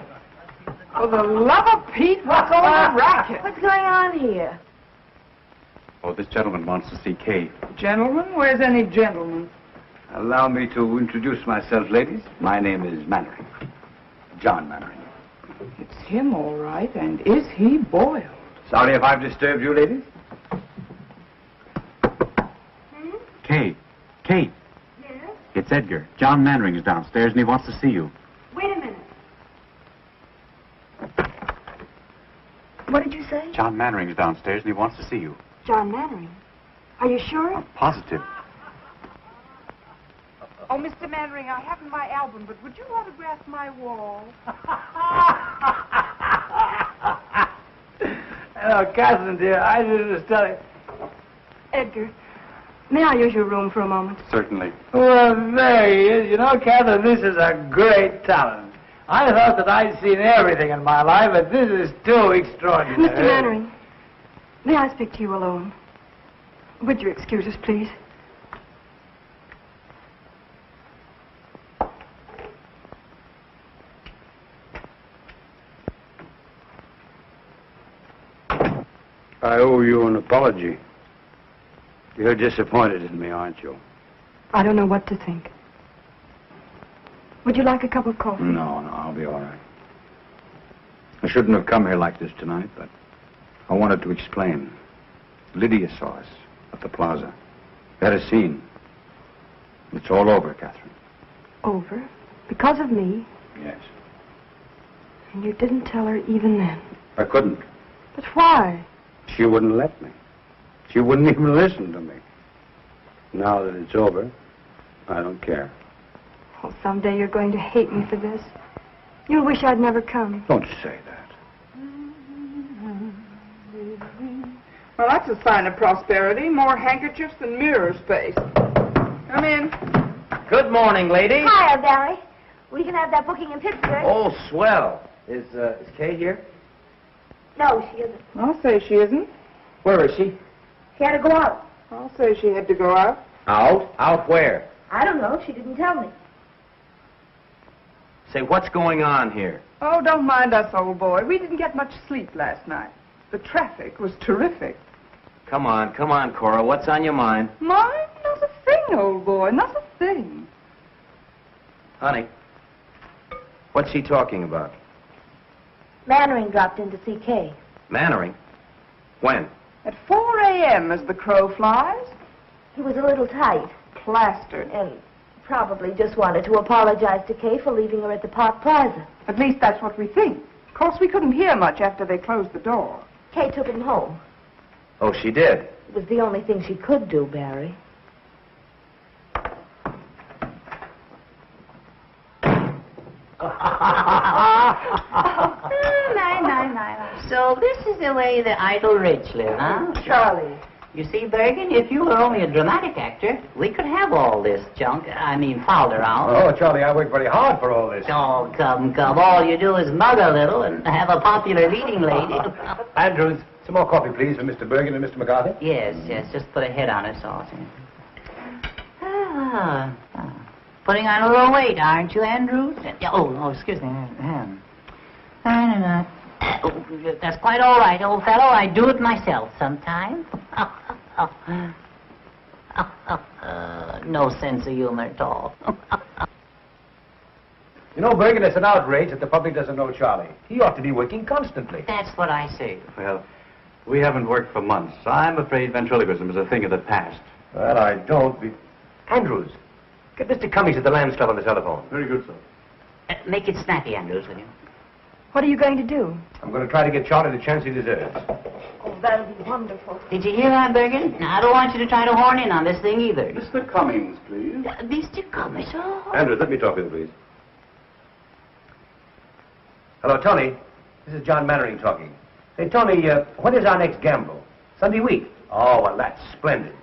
For the love of Pete, what's all the racket? What's going on here? Oh, this gentleman wants to see Kay. Gentlemen? Where's any gentleman? Allow me to introduce myself, ladies. My name is Mannering. John Mannering. It's him, all right. And is he boiled? Sorry if I've disturbed you, ladies. Kay. Kay. Yes? It's Edgar. John Mannering is downstairs, and he wants to see you. Wait a minute. What did you say? John Mannering is downstairs, and he wants to see you. John Mannering. Are you sure? Positive. Oh, Mr. Mannering, I haven't my album, but would you autograph my wall? Oh, Catherine, dear, I just tell you. Edgar, may I use your room for a moment? Certainly. Well, there he is. You know, Catherine, this is a great talent. I thought that I'd seen everything in my life, but this is too extraordinary. Mr. Mannering, may I speak to you alone? Would you excuse us, please? I owe you an apology. You're disappointed in me, aren't you? I don't know what to think. Would you like a cup of coffee? No, I'll be all right. I shouldn't have come here like this tonight, but I wanted to explain. Lydia saw us at the plaza. We had a scene. It's all over, Catherine. Over? Because of me? Yes. And you didn't tell her even then? I couldn't. But why? She wouldn't let me. She wouldn't even listen to me. Now that it's over, I don't care. Oh, someday you're going to hate me for this. You'll wish I'd never come. Don't say that. Well, that's a sign of prosperity. More handkerchiefs than mirror space. Come in. Good morning, lady. Hiya, Barry. We can have that booking in Pittsburgh. Oh, swell. Is Kay here? No, she isn't. I'll say she isn't. Where is she? She had to go out. I'll say she had to go out. Out? Out where? I don't know. She didn't tell me. Say, what's going on here? Oh, don't mind us, old boy. We didn't get much sleep last night. The traffic was terrific. Come on, Cora. What's on your mind? Mine? Not a thing, old boy. Not a thing. Honey, what's she talking about? Mannering dropped in to see Kay. Mannering? When? At 4 a.m. as the crow flies. He was a little tight. Plastered. And probably just wanted to apologize to Kay for leaving her at the Park Plaza. At least that's what we think. Of course, we couldn't hear much after they closed the door. Kay took him home. Oh, she did? It was the only thing she could do, Barry. So this is the way the idle rich live, huh? Charlie. You see, Bergen, if you were only a dramatic actor, we could have all this junk, fouled around. Oh, Charlie, I worked very hard for all this. Oh, come. All you do is mug a little and have a popular leading lady. Andrews, some more coffee, please, for Mr. Bergen and Mr. McCarthy. Yes, just put a head on it, sauce. Putting on a little weight, aren't you, Andrews? Oh, excuse me. That's quite all right, old fellow. I do it myself sometimes. No sense of humor at all. You know, Bergen, it's an outrage that the public doesn't know Charlie. He ought to be working constantly. That's what I say. Well, we haven't worked for months. I'm afraid ventriloquism is a thing of the past. Well, I don't be... Andrews, get Mr. Cummings at the Lambs Club on the telephone. Very good, sir. Make it snappy, Andrews, will you? What are you going to do? I'm going to try to get Charlie the chance he deserves. Oh, that'll be wonderful. Did you hear that, Bergen? Now, I don't want you to try to horn in on this thing either. Mr. Cummings, please. Mr. Cummings, oh. Andrews, let me talk with you, please. Hello, Tony. This is John Mannering talking. Say, Tony, when is our next gamble? Sunday week? Oh, well, that's splendid.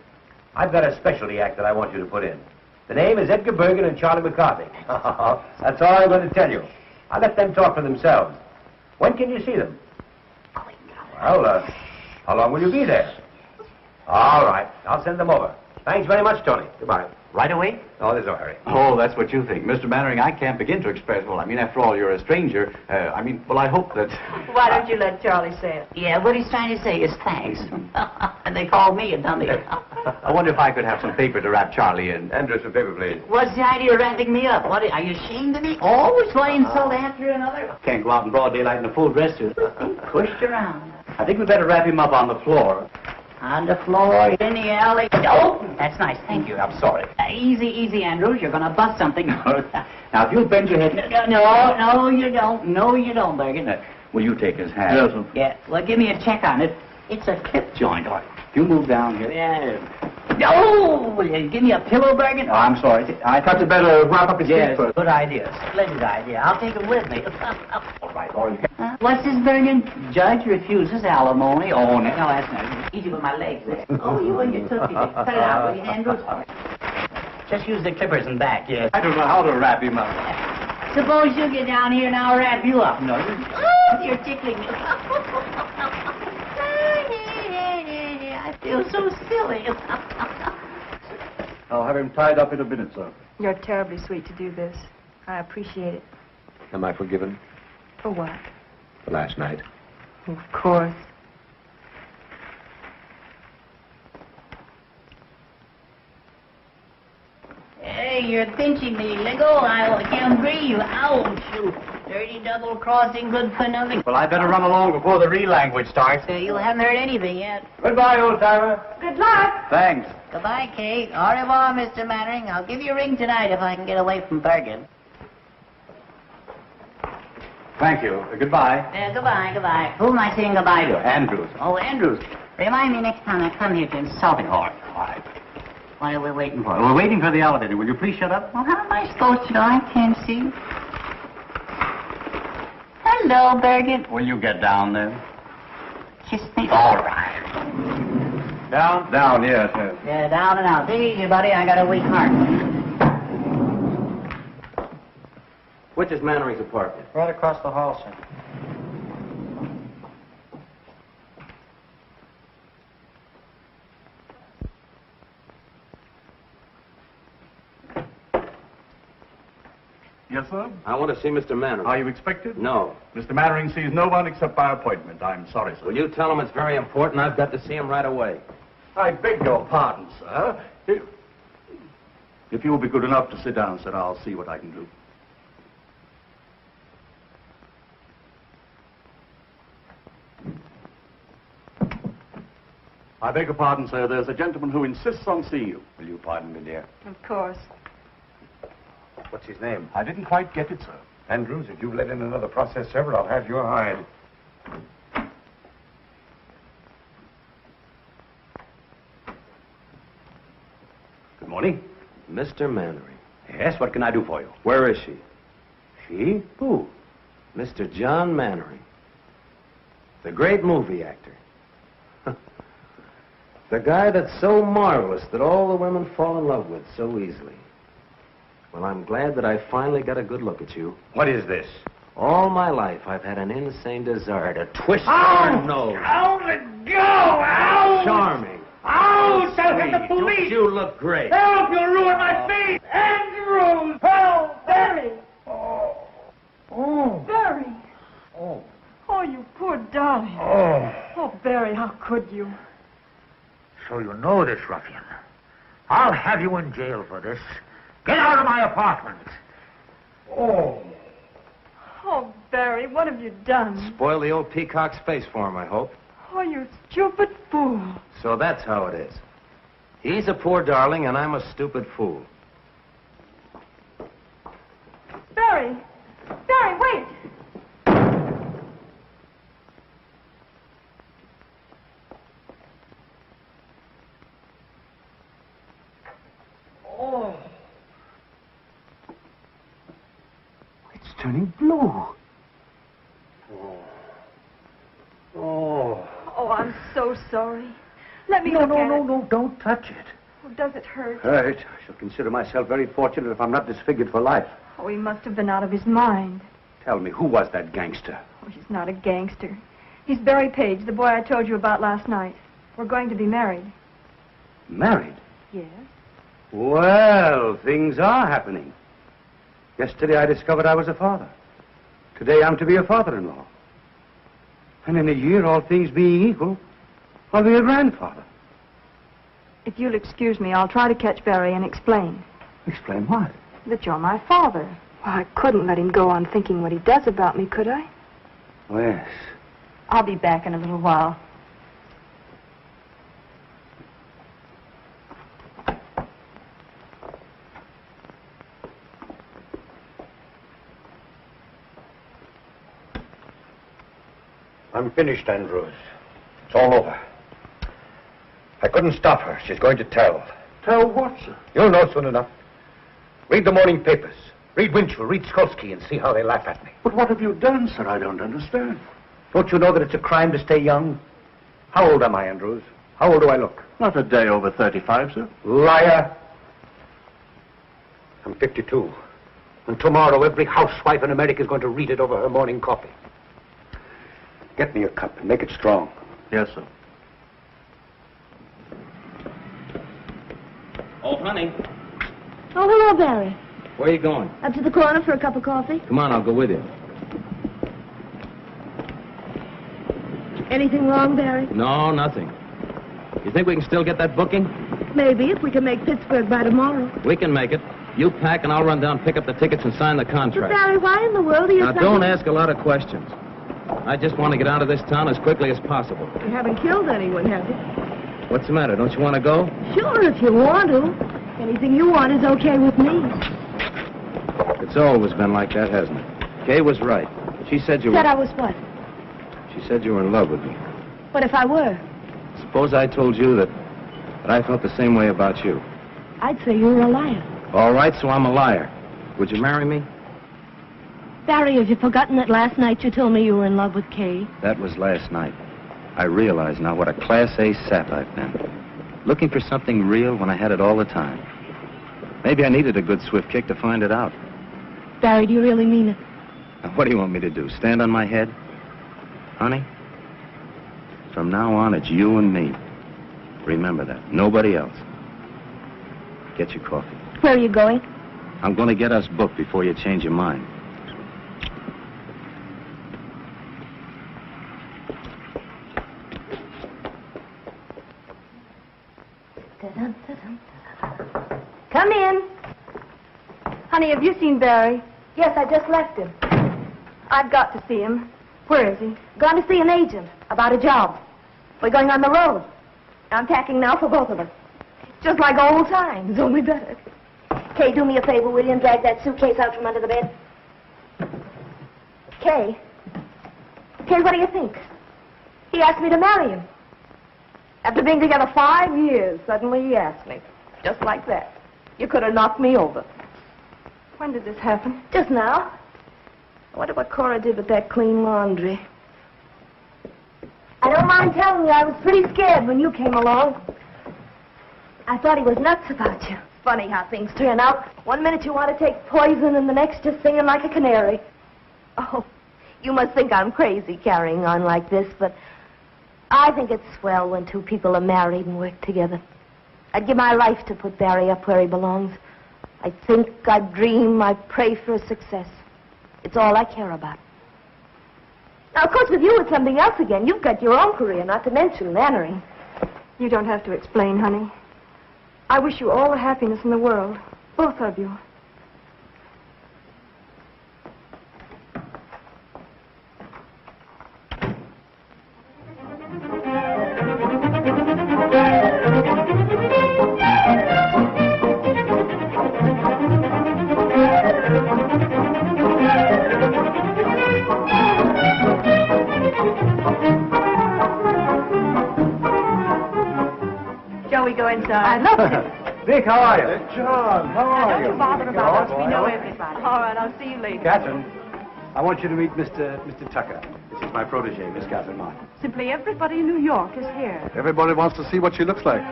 I've got a specialty act that I want you to put in. The name is Edgar Bergen and Charlie McCarthy. That's all I'm going to tell you. I'll let them talk for themselves. When can you see them? Well, how long will you be there? All right. I'll send them over. Thanks very much, Tony. Goodbye. Right away? Oh, there's no hurry. Oh, that's what you think. Mr. Mannering, I can't begin to express, after all, you're a stranger. I hope that... Why don't you let Charlie say it? Yeah, what he's trying to say is thanks. And they called me a dummy. I wonder if I could have some paper to wrap Charlie in. Andrew, some paper, please. What's the idea of wrapping me up? What, are you ashamed of me? Always one insult after another? Can't go out in broad daylight in a full dress suit. Pushed around. I think we'd better wrap him up on the floor. On the floor, in the alley. Oh, that's nice. Thank you. I'm sorry. Easy, Andrews. You're going to bust something. Now, if you'll bend your head... No, you don't. No, you don't, Bergen. Will you take his hand? Yes, sir. Yeah, well, give me a check on it. It's a clip joint. If you move down here... Yeah. Oh, will you give me a pillow, Bergen? Oh, I'm sorry. I thought you'd better wrap up his feet first. Good idea. Splendid idea. I'll take him with me. All right, all right. What's this, Bergen? Judge refuses alimony. Oh, no, that's not easy with my legs there. Oh, you and your tootsie. Cut it out, will you, Andrews? Just use the clippers and back, yes. I don't know how to wrap him up. Suppose you get down here and I'll wrap you up. No, you're tickling me. I feel so silly. I'll have him tied up in a minute, sir. You're terribly sweet to do this. I appreciate it. Am I forgiven For what? for last night? Of course. Hey, you're pinching me. Let go. I can't breathe. Ouch. You dirty double crossing, good for nothing. Well, I better run along before the real language starts. You haven't heard anything yet. Goodbye, old-timer. Good luck. Thanks. Goodbye, Kate. Au revoir, Mr. Mannering. I'll give you a ring tonight if I can get away from Bergen. Thank you. Goodbye. Goodbye. Who am I saying goodbye to? Andrews. Oh, Andrews. Remind me next time I come here to insult him. All right. What are we waiting for? We're waiting for the elevator. Will you please shut up? Well, how am I supposed to know? I can't see. Hello, Birgit. Will you get down there? Kiss me. All right. Down? Down, yes, yes. Yeah, down and out. Take it easy, buddy. I got a weak heart. Which is Mannering's apartment? Right across the hall, sir. Yes, sir? I want to see Mr. Mannering. Are you expected? No. Mr. Mannering sees no one except by appointment. I'm sorry, sir. Will you tell him it's very important? I've got to see him right away. I beg your pardon, sir. If you will be good enough to sit down, sir, I'll see what I can do. I beg your pardon, sir. There's a gentleman who insists on seeing you. Will you pardon me, dear? Of course. What's his name? I didn't quite get it, sir. Andrews, if you let in another process server, I'll have your hide. Good morning. Mr. Mannering. Yes, what can I do for you? Where is she? She? Who? Mr. John Mannering. The great movie actor. The guy that's so marvelous that all the women fall in love with so easily. Well, I'm glad that I finally got a good look at you. What is this? All my life, I've had an insane desire to twist your nose. Out it go! Out! Charming. Out! I'll Sweet. get the police! You look great. Help! You'll ruin my face! Andrews! Help! Barry! Oh. Barry! Oh. Oh, you poor darling. Oh. Oh, Barry, how could you? So you know this ruffian. I'll have you in jail for this. Get out of my apartment. Oh. Oh, Barry, what have you done? Spoil the old peacock's face for him, I hope. Oh, you stupid fool. So that's how it is. He's a poor darling, and I'm a stupid fool. Barry! Barry, wait! Oh. It's turning blue. Oh. Oh. Oh, I'm so sorry. Let me No, look no, at no, it. no, don't touch it. Oh, does it hurt? Hurt. I shall consider myself very fortunate if I'm not disfigured for life. Oh, he must have been out of his mind. Tell me, who was that gangster? Oh, he's not a gangster. He's Barry Page, the boy I told you about last night. We're going to be married. Married? Yes? Well, things are happening. Yesterday I discovered I was a father. Today I'm to be a father-in-law. And in a year, all things being equal, I'll be a grandfather. If you'll excuse me, I'll try to catch Barry and explain. Explain what? That you're my father. Well, I couldn't let him go on thinking what he does about me, could I? Oh, yes. I'll be back in a little while. I'm finished, Andrews. It's all over. I couldn't stop her. She's going to tell. Tell what, sir? You'll know soon enough. Read the morning papers. Read Winchell, read Skolsky, and see how they laugh at me. But what have you done, sir? I don't understand. Don't you know that it's a crime to stay young? How old am I, Andrews? How old do I look? Not a day over 35, sir. Liar. I'm 52. And tomorrow every housewife in America is going to read it over her morning coffee. Get me a cup and make it strong. Yes, sir. Oh, honey, Oh, hello, Barry. where are you going? Up to the corner for a cup of coffee? Come on, I'll go with you. Anything wrong, Barry? No, nothing. You think we can still get that booking? Maybe, if we can make Pittsburgh by tomorrow. We can make it. You pack and I'll run down, pick up the tickets, and sign the But, contract. Barry, why in the world are you Now, don't ask a lot of questions. I just want to get out of this town as quickly as possible. You haven't killed anyone, have you? What's the matter? Don't you want to go? Sure, if you want to. Anything you want is okay with me. It's always been like that, hasn't it? Kay was right. She said you Said I were... was what? She said you were in love with me. What if I were? Suppose I told you that I felt the same way about you. I'd say you were a liar. All right, so I'm a liar. Would you marry me? Barry, have you forgotten that last night you told me you were in love with Kay? That was last night. I realize now what a Class A sap I've been. Looking for something real when I had it all the time. Maybe I needed a good swift kick to find it out. Barry, do you really mean it? Now, what do you want me to do, stand on my head? Honey, from now on, it's you and me. Remember that. Nobody else. Get your coffee. Where are you going? I'm going to get us booked before you change your mind. Come in. Honey, have you seen Barry? Yes, I just left him. I've got to see him. Where is he? Gone to see an agent about a job. We're going on the road. I'm packing now for both of us. Just like old times, only better. Kay, do me a favor, will you, and drag that suitcase out from under the bed? Kay. Kay, what do you think? He asked me to marry him. After being together 5 years, suddenly he asked me. Just like that. You could have knocked me over. When did this happen? Just now. I wonder what Cora did with that clean laundry. I don't mind telling you, I was pretty scared when you came along. I thought he was nuts about you. Funny how things turn out. 1 minute you want to take poison, and the next just singing like a canary. Oh, you must think I'm crazy carrying on like this, but I think it's swell when two people are married and work together. I'd give my life to put Barry up where he belongs. I think, I dream, I pray for his success. It's all I care about. Now, of course, with you, it's something else again. You've got your own career, not to mention Mannering. You don't have to explain, honey. I wish you all the happiness in the world. Both of you. Shall we go inside? I'd love to. Dick, how are you? John, how are Don't you bother about us. We know everybody. All right, I'll see you later. Catherine, I want you to meet Mr. Tucker. This is my protege, Miss Catherine Martin. Simply everybody in New York is here. Everybody wants to see what she looks like.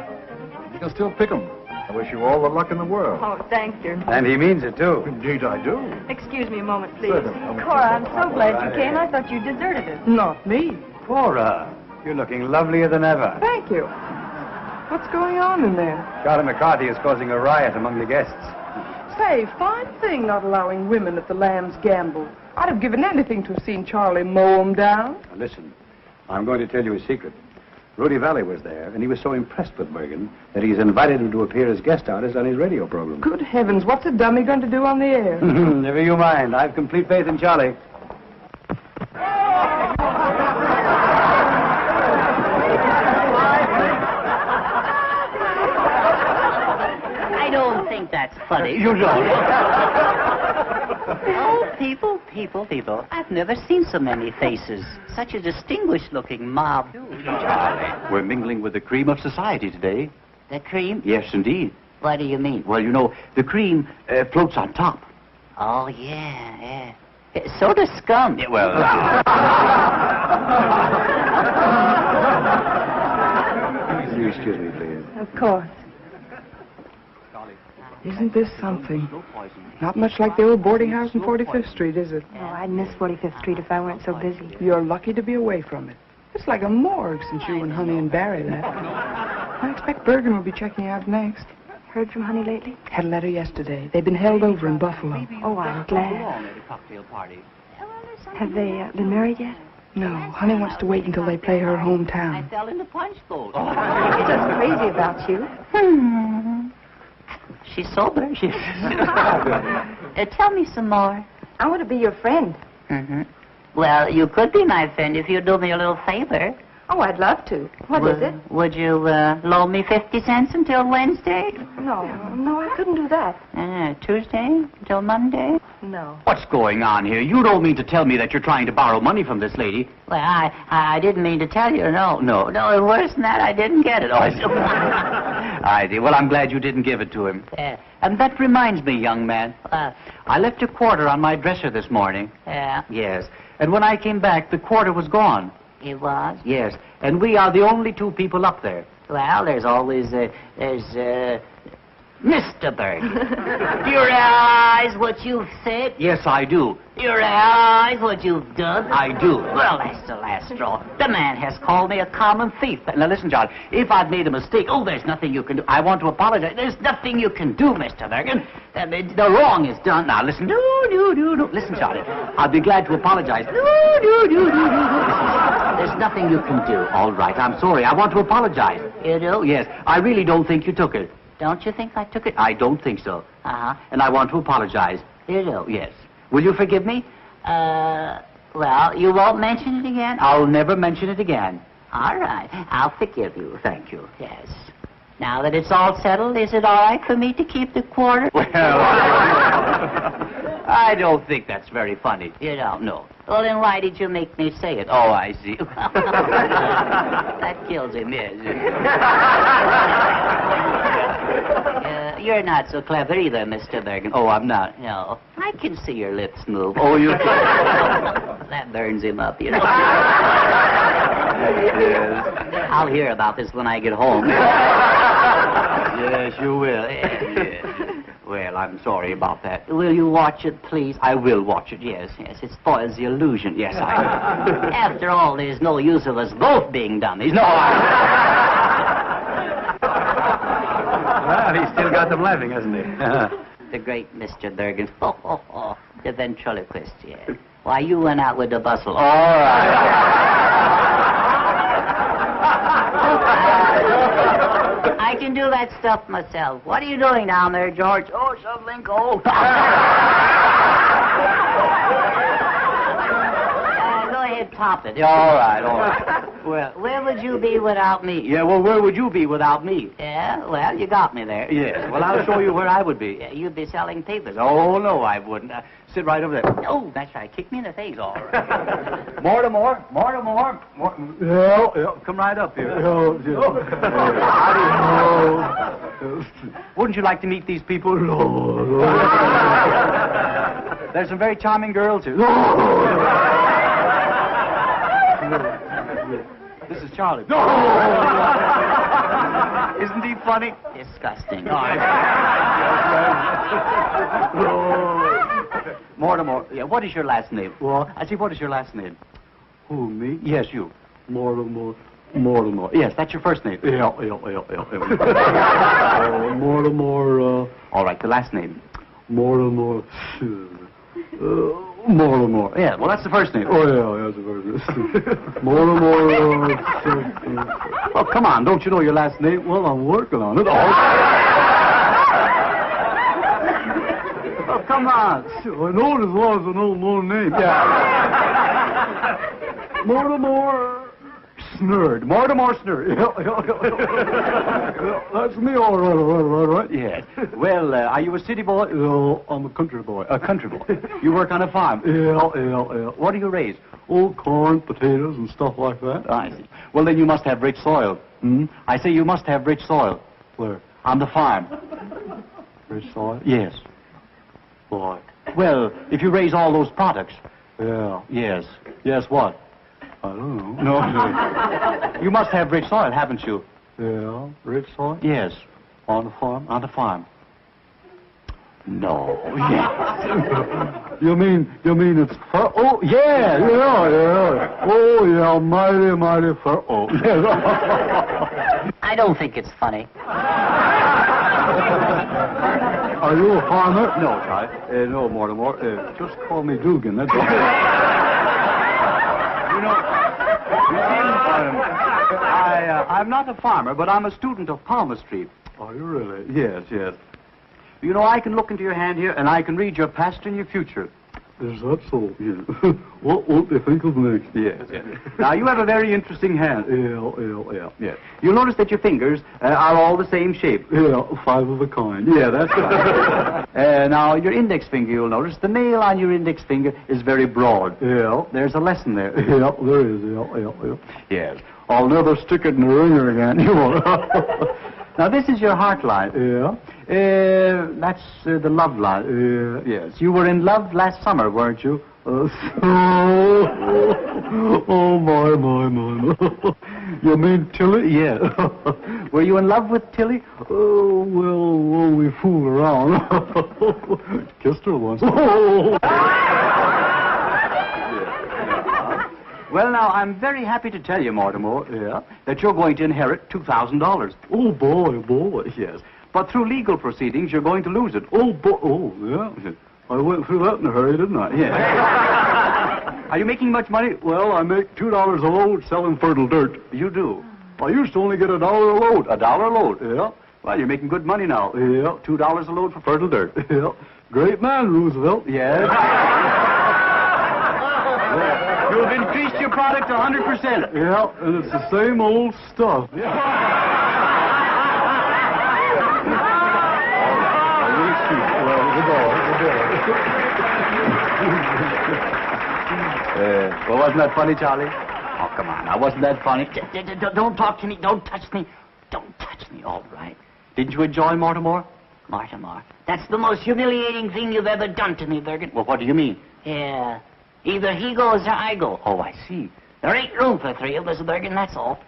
You can still pick 'em. I wish you all the luck in the world. Oh, thank you. And he means it, too. Indeed, I do. Excuse me a moment, please. Certainly. Cora, I'm so glad you came. I thought you deserted us. Not me. Cora, you're looking lovelier than ever. Thank you. What's going on in there? Charlie McCarthy is causing a riot among the guests. Say, fine thing not allowing women at the Lamb's Gamble. I'd have given anything to have seen Charlie mow 'em down. Now, listen, I'm going to tell you a secret. Rudy Valley was there, and he was so impressed with Bergen that he's invited him to appear as guest artist on his radio program. Good heavens, what's a dummy going to do on the air? Never you mind. I've complete faith in Charlie. I don't think that's funny. You don't. Oh, people. I've never seen so many faces. Such a distinguished-looking mob. We're mingling with the cream of society today. The cream? Yes, indeed. What do you mean? Well, you know, the cream floats on top. Oh, yeah. So does scum. Yeah, well... Will you excuse me, please? Of course. Isn't this something? Not much like the old boarding house in 45th Street, is it? Oh, I'd miss 45th Street if I weren't so busy. You're lucky to be away from it. It's like a morgue since you and Honey and Barry left. I expect Bergen will be checking out next. Heard from Honey lately? Had a letter yesterday. They've been held over in Buffalo. Oh, I'm glad. Have they been married yet? No, Honey wants to wait until they play her hometown. I fell in the punch bowl. She's just crazy about you. She's sober. Tell me some more. I want to be your friend. Mm-hmm. Well, you could be my friend if you do me a little favor. Oh, I'd love to. What is it? Would you loan me 50 cents until Wednesday? No, I couldn't do that. Tuesday until Monday? No. What's going on here? You don't mean to tell me that you're trying to borrow money from this lady? Well, I didn't mean to tell you. No. Worse than that, I didn't get it. I see. Well, I'm glad you didn't give it to him. And that reminds me, young man. I left a quarter on my dresser this morning. Yeah? Yes. And when I came back, the quarter was gone. It was? Yes. And we are the only two people up there. Well, there's always, Mr. Bergen. Do you realize what you've said? Yes, I do. Do you realize what you've done? I do. Well, that's the last straw. The man has called me a common thief. Now, listen, John, if I've made a mistake, there's nothing you can do. I want to apologize. There's nothing you can do, Mr. Bergen. The wrong is done. Now, listen. No. Listen, Charlie. I'll be glad to apologize. No. There's nothing you can do. All right, I'm sorry. I want to apologize. You do? Yes. I really don't think you took it. Don't you think I took it? I don't think so. Uh-huh. And I want to apologize. You do? Yes. Will you forgive me? Well, you won't mention it again? I'll never mention it again. All right. I'll forgive you. Thank you. Yes. Now that it's all settled, is it all right for me to keep the quarter? Well, I don't think that's very funny. You don't? No. Well, then why did you make me say it? Oh, I see. That kills him, yes. You're not so clever either, Mr. Bergen. Oh, I'm not. No. I can see your lips move. Oh, you can? That burns him up, you know. Yes. I'll hear about this when I get home. Yes, you will. Yes. Well, I'm sorry about that. Will you watch it, please? I will watch it, Yes. It spoils the illusion. Yes, After all, there's no use of us both being dummies. No, Well, he's still got them laughing, hasn't he? The great Mr. Bergen. The ventriloquist, yes. Why, you went out with the bustle. All right. I can do that stuff myself. What are you doing down there, George? Oh, shoveling coal. Go ahead, pop it. All right. Well, where would you be without me? Yeah, well, where would you be without me? Yeah, well, you got me there. Yes. Well, I'll show you where I would be. You'd be selling papers. Oh, no, I wouldn't. Sit right over there. Oh, that's right. Kick me in the face. All right. Mortimer. Yeah, come right up here. Wouldn't you like to meet these people? There's some very charming girls here. This is Charlie. Isn't he funny? Disgusting. Mortimer, yeah, what is your last name? What? I see, what is your last name? Who, me? Yes, you. Mortimer. Yes, that's your first name. Yeah. Mortimer, All right, the last name. Mortimer. Mortimer. Yeah, well, that's the first name. Oh, yeah, that's the first name. Mortimer. Oh, come on, don't you know your last name? Well, I'm working on it. Oh, come on. I know it as well as I know my name. Yeah. Mortimer Snurd. Mortimer Snurd. That's me, all right. Yes. Well, are you a city boy? No, I'm a country boy. A country boy. You work on a farm? Yeah. What do you raise? Oh, corn, potatoes, and stuff like that. I see. Well, then you must have rich soil. I say you must have rich soil. Where? On the farm. Rich soil? Yes. Boy. Well, if you raise all those products. Yeah. Yes. Yes, what? I don't know. No. You must have rich soil, haven't you? Yeah. Rich soil? Yes. On the farm? On the farm. No. Yes. You mean it's fur? Oh, yeah. Oh, yeah, mighty fur. Oh, yeah. I don't think it's funny. Are you a farmer? No, Charlie. No, Mortimer. Just call me Dugan, that's all. I'm not a farmer, but I'm a student of palmistry. Are you really? Yes. You know, I can look into your hand here, and I can read your past and your future. Is that so? Yeah. What won't they think of next? Yes, yes. Now, you have a very interesting hand. Yeah. Yes. You'll notice that your fingers are all the same shape. Yeah, 5 of a kind. Yeah, that's right. Now, your index finger, you'll notice, the nail on your index finger is very broad. Yeah. There's a lesson there. Yeah, there is. Yeah. Yes. I'll never stick it in the ringer again. You won't. Now, this is your heart line. Yeah. That's the love line. Yes. You were in love last summer, weren't you? Oh, my. You mean Tilly? Yes. Were you in love with Tilly? Oh, well, we fooled around. Kissed her once. Well, now, I'm very happy to tell you, Mortimer, that you're going to inherit $2,000. Oh, boy. Yes. But through legal proceedings, you're going to lose it. Yeah. I went through that in a hurry, didn't I? Yes. Are you making much money? Well, I make $2 a load selling fertile dirt. You do? I used to only get $1 a load. $1 a load? Yeah. Well, you're making good money now. Yeah. $2 a load for fertile dirt. Yeah. Great man, Roosevelt. Yes. You've increased your product 100%. Yeah, and it's the same old stuff. Well, wasn't that funny, Charlie? Oh, come on. Now, wasn't that funny? Don't talk to me. Don't touch me. Don't touch me, all right. Didn't you enjoy Mortimer? Mortimer. That's the most humiliating thing you've ever done to me, Bergen. Well, what do you mean? Yeah. Either he goes or I go. Oh, I see. There ain't room for 3 of us, Bergen. That's all.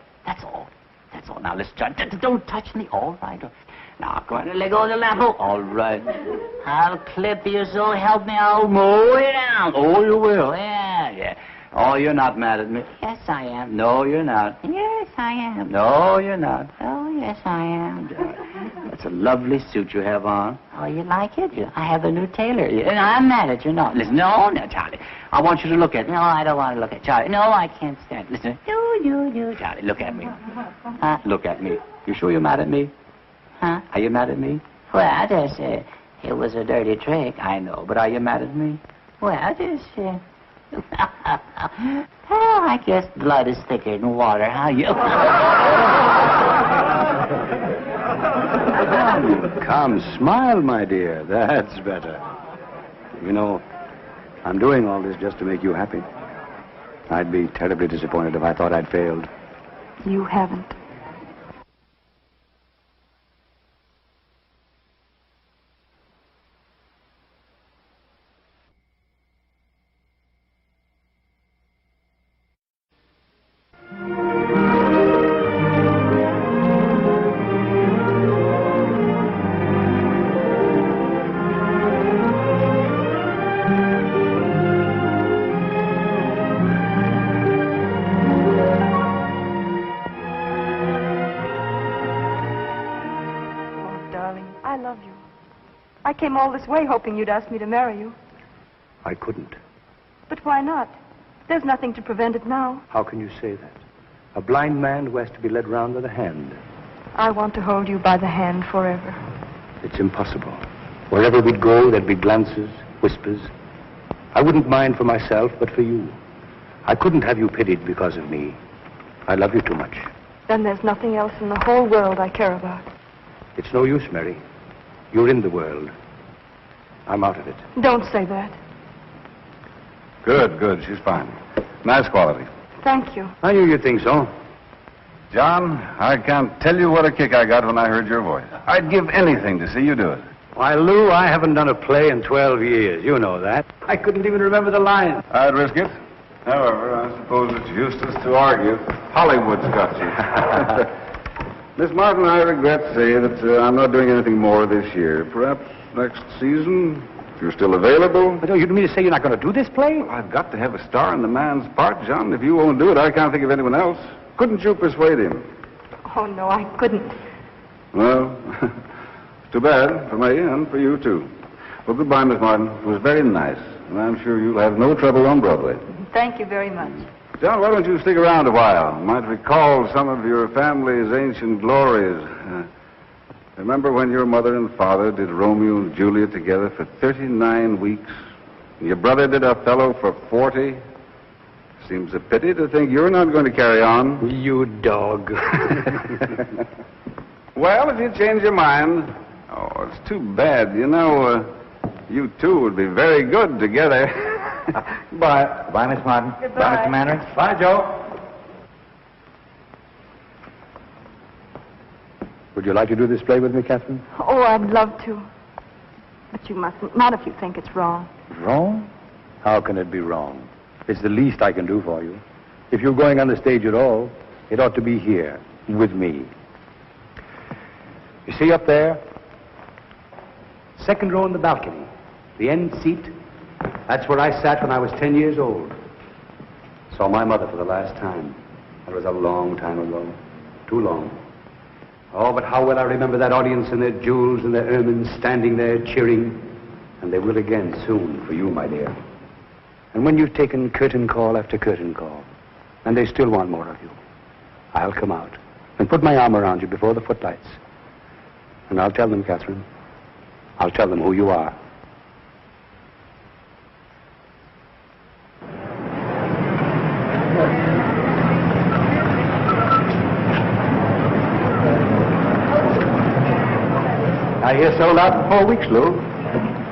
Now, listen, John. Don't touch me. All right. Now, go on and let go of the lamp. All right. I'll clip you, so help me. I'll mow you down. Oh, you will? Yeah. Oh, you're not mad at me. Yes, I am. No, you're not. Yes, I am. No, you're not. Oh, yes, I am. That's a lovely suit you have on. Oh, you like it? I have a new tailor. And I'm mad at you. No, listen. No, Charlie. I want you to look at me. No, I don't want to look at Charlie. No, I can't stand it. Listen. You. Charlie, look at me. Huh? Look at me. You sure you're mad at me? Huh? Are you mad at me? Well, it was a dirty trick. I know, but are you mad at me? Well, well, I guess blood is thicker than water, huh? Come, smile, my dear. That's better. You know, I'm doing all this just to make you happy. I'd be terribly disappointed if I thought I'd failed. You haven't. I came all this way hoping you'd ask me to marry you. I couldn't. But why not? There's nothing to prevent it now. How can you say that? A blind man who has to be led round with a hand. I want to hold you by the hand forever. It's impossible. Wherever we'd go, there'd be glances, whispers. I wouldn't mind for myself, but for you. I couldn't have you pitied because of me. I love you too much. Then there's nothing else in the whole world I care about. It's no use, Mary. You're in the world. I'm out of it. Don't say that. Good. She's fine. Nice quality. Thank you. I knew you'd think so. John, I can't tell you what a kick I got when I heard your voice. I'd give anything to see you do it. Why, Lou, I haven't done a play in 12 years. You know that. I couldn't even remember the lines. I'd risk it. However, I suppose it's useless to argue. Hollywood's got you. Miss Martin, I regret to say that I'm not doing anything more this year. Perhaps next season, if you're still available. But you mean to say you're not going to do this play? Well, I've got to have a star in the man's part, John. If you won't do it, I can't think of anyone else. Couldn't you persuade him? Oh, no, I couldn't. Well, it's too bad for me and for you, too. Well, goodbye, Miss Martin. It was very nice, and I'm sure you'll have no trouble on Broadway. Thank you very much. John, why don't you stick around a while? You might recall some of your family's ancient glories. Remember when your mother and father did Romeo and Juliet together for 39 weeks? Your brother did Othello for 40. Seems a pity to think you're not going to carry on. You dog. Well, if you change your mind... Oh, it's too bad. You know, you two would be very good together. Bye. Bye, Miss Martin. Goodbye. Bye, Mr. Mannering. Bye, Joe. Would you like to do this play with me, Catherine? Oh, I'd love to. But you mustn't. Not if you think it's wrong. Wrong? How can it be wrong? It's the least I can do for you. If you're going on the stage at all, it ought to be here, with me. You see up there? Second row in the balcony. The end seat. That's where I sat when I was 10 years old. Saw my mother for the last time. That was a long time ago. Too long. Oh, but how well I remember that audience and their jewels and their ermines standing there cheering. And they will again soon for you, my dear. And when you've taken curtain call after curtain call, and they still want more of you, I'll come out and put my arm around you before the footlights. And I'll tell them, Catherine, I'll tell them who you are. I hear sold out for 4 weeks, Lou.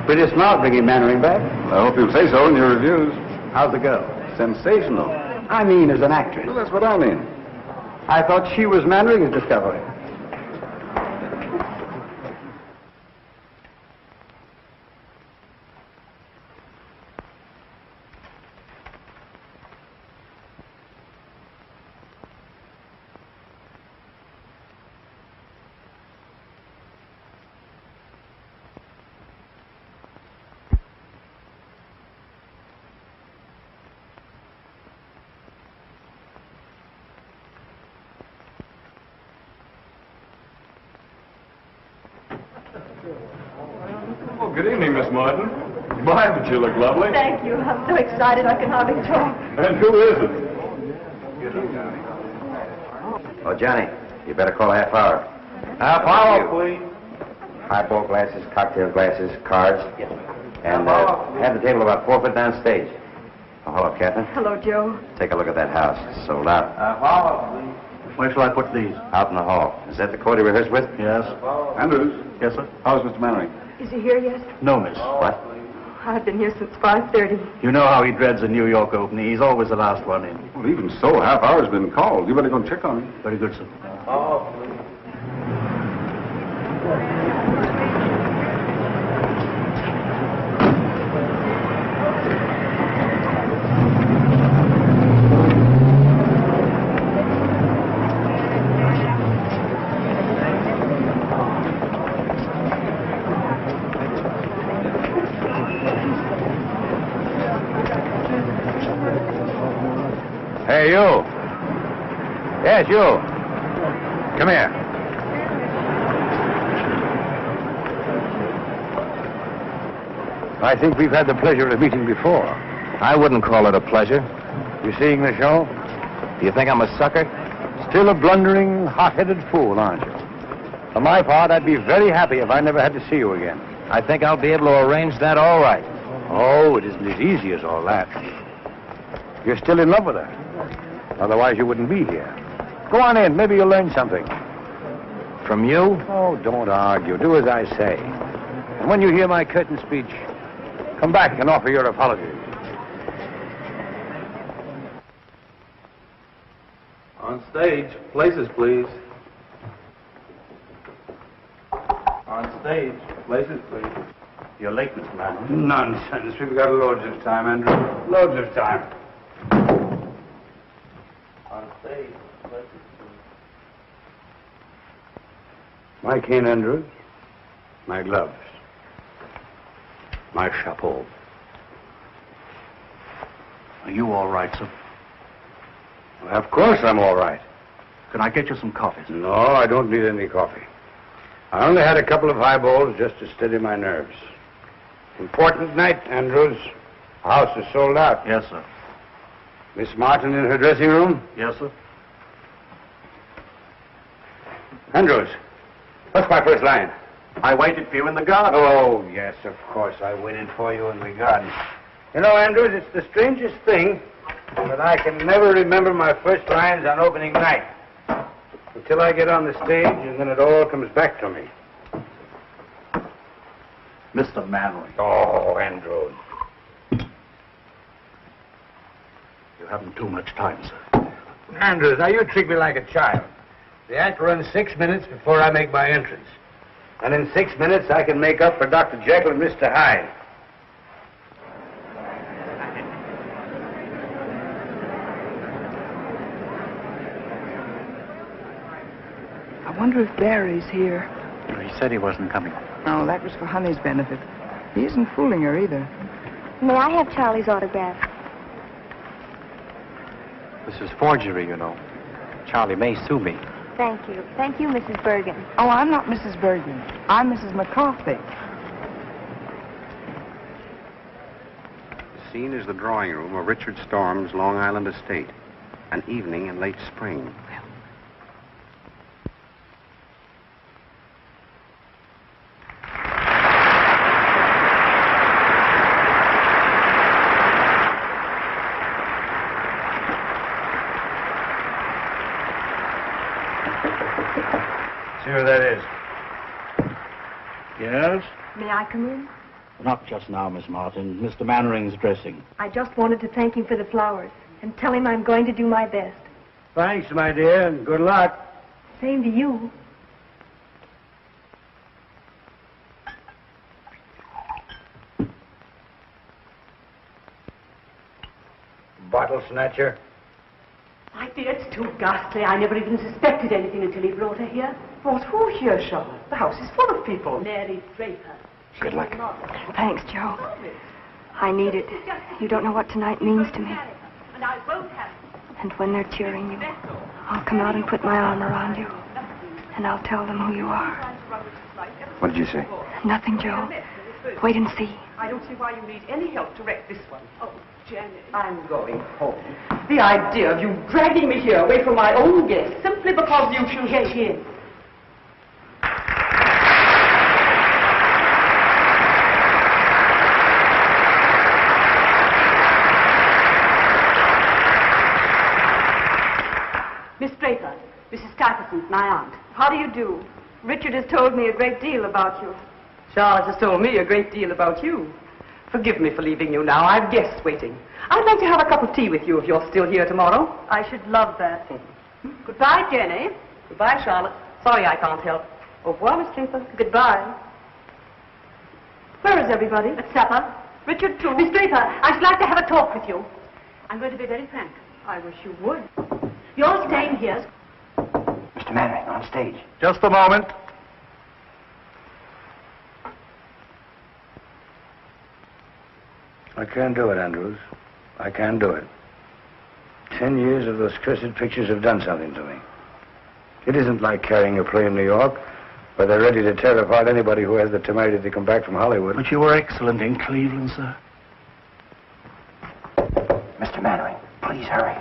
Pretty smart bringing Mannering back. I hope you'll say so in your reviews. How's the girl? Sensational. I mean, as an actress. Well, that's what I mean. I thought she was Mannering's discovery. Oh, good evening, Miss Martin. My, but you look lovely. Thank you. I'm so excited I can hardly talk. And who is it? Oh, Johnny, you better call a half hour. Half hour, please. Highball glasses, cocktail glasses, cards. And have the table about 4 foot down stage. Oh, hello, Catherine. Hello, Joe. Take a look at that house. It's sold out. Half hour, please. Where shall I put these? Out in the hall. Is that the court he rehearsed with? Yes. Andrews. Yes, sir? How's Mr. Mannering? Is he here yet? No, miss. What? I've been here since 5:30. You know how he dreads a New York opening. He's always the last one in. Well, even so, half hour's been called. You better go and check on him. Very good, sir. Oh, please. Hey, you. Yes, you. Come here. I think we've had the pleasure of meeting before. I wouldn't call it a pleasure. You seeing the show? Do you think I'm a sucker? Still a blundering, hot-headed fool, aren't you? For my part, I'd be very happy if I never had to see you again. I think I'll be able to arrange that all right. Oh, it isn't as easy as all that. You're still in love with her. Otherwise, you wouldn't be here. Go on in. Maybe you'll learn something. From you? Oh, don't argue. Do as I say. And when you hear my curtain speech, come back and offer your apologies. On stage. Places, please. On stage. Places, please. You're late, Mr. Mannering. Nonsense. We've got loads of time, Andrew. Loads of time. On stage. Places, please. My cane, Andrews. My gloves. My chapeau. Are you all right, sir? Well, of course I'm all right. Can I get you some coffee? No, I don't need any coffee. I only had a couple of highballs just to steady my nerves. Important night, Andrews. The house is sold out. Yes, sir. Miss Martin in her dressing room? Yes, sir. Andrews, what's my first line? I waited for you in the garden. Oh, yes, of course. I waited for you in the garden. You know, Andrews, it's the strangest thing, but I can never remember my first lines on opening night. Until I get on the stage, and then it all comes back to me. Mr. Manley. Oh, Andrews. You haven't too much time, sir. Andrews, now you treat me like a child. The act runs 6 minutes before I make my entrance. And in 6 minutes, I can make up for Dr. Jekyll and Mr. Hyde. I wonder if Barry's here. He said he wasn't coming. No, that was for Honey's benefit. He isn't fooling her either. May I have Charlie's autograph? This is forgery, you know. Charlie may sue me. Thank you. Thank you, Mrs. Bergen. Oh, I'm not Mrs. Bergen. I'm Mrs. McCarthy. The scene is the drawing room of Richard Storm's Long Island estate. An evening in late spring. See who that is. Yes? May I come in? Not just now, Miss Martin. Mr. Mannering's dressing. I just wanted to thank him for the flowers and tell him I'm going to do my best. Thanks, my dear, and good luck. Same to you. Bottle snatcher. My dear, it's too ghastly. I never even suspected anything until he brought her here. Brought who here, Charlotte? The house is full of people. Mary Draper. Good luck. Thanks, Joe. I need it. You don't know what tonight means to me. And I won't have And when they're cheering you, I'll come out and put my arm around you. And I'll tell them who you are. What did you say? Nothing, Joe. Wait and see. I don't see why you need any help to wreck this one. Oh, Jenny. I'm going home. The idea of you dragging me here away from my own guests simply because you choose Get in. Miss Draper, Mrs. Stuyvesant, my aunt. How do you do? Richard has told me a great deal about you. Charlotte has told me a great deal about you. Forgive me for leaving you now. I've guests waiting. I'd like to have a cup of tea with you if you're still here tomorrow. I should love that. Goodbye, Jenny. Goodbye, Charlotte. Sorry I can't help. Au revoir, Miss Draper. Goodbye. Where is everybody? At supper. Richard, too. Miss Draper, I should like to have a talk with you. I'm going to be very frank. I wish you would. You're staying here. Mr. Mannering, on stage. Just a moment. I can't do it, Andrews. I can't do it. 10 years of those cursed pictures have done something to me. It isn't like carrying a play in New York, where they're ready to tear apart anybody who has the temerity to come back from Hollywood. But you were excellent in Cleveland, sir. Mr. Mannering, please hurry.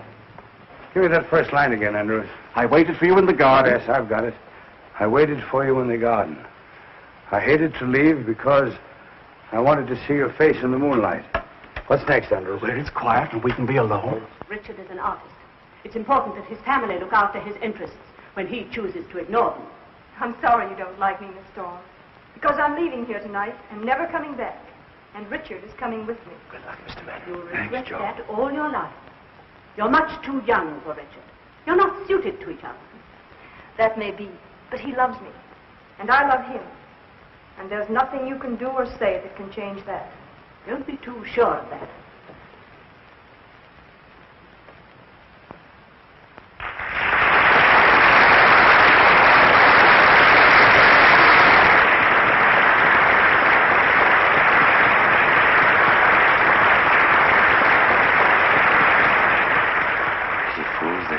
Give me that first line again, Andrews. I waited for you in the garden. Yes, I've got it. I waited for you in the garden. I hated to leave because I wanted to see your face in the moonlight. What's next, Andrews? Where it's quiet and we can be alone. Richard is an artist. It's important that his family look after his interests when he chooses to ignore them. I'm sorry you don't like me, Miss Storm. Because I'm leaving here tonight and never coming back. And Richard is coming with me. Good luck, Mr. Mannering. You'll regret that all your life. You're much too young for Richard. You're not suited to each other. That may be, but he loves me. And I love him. And there's nothing you can do or say that can change that. Don't be too sure of that.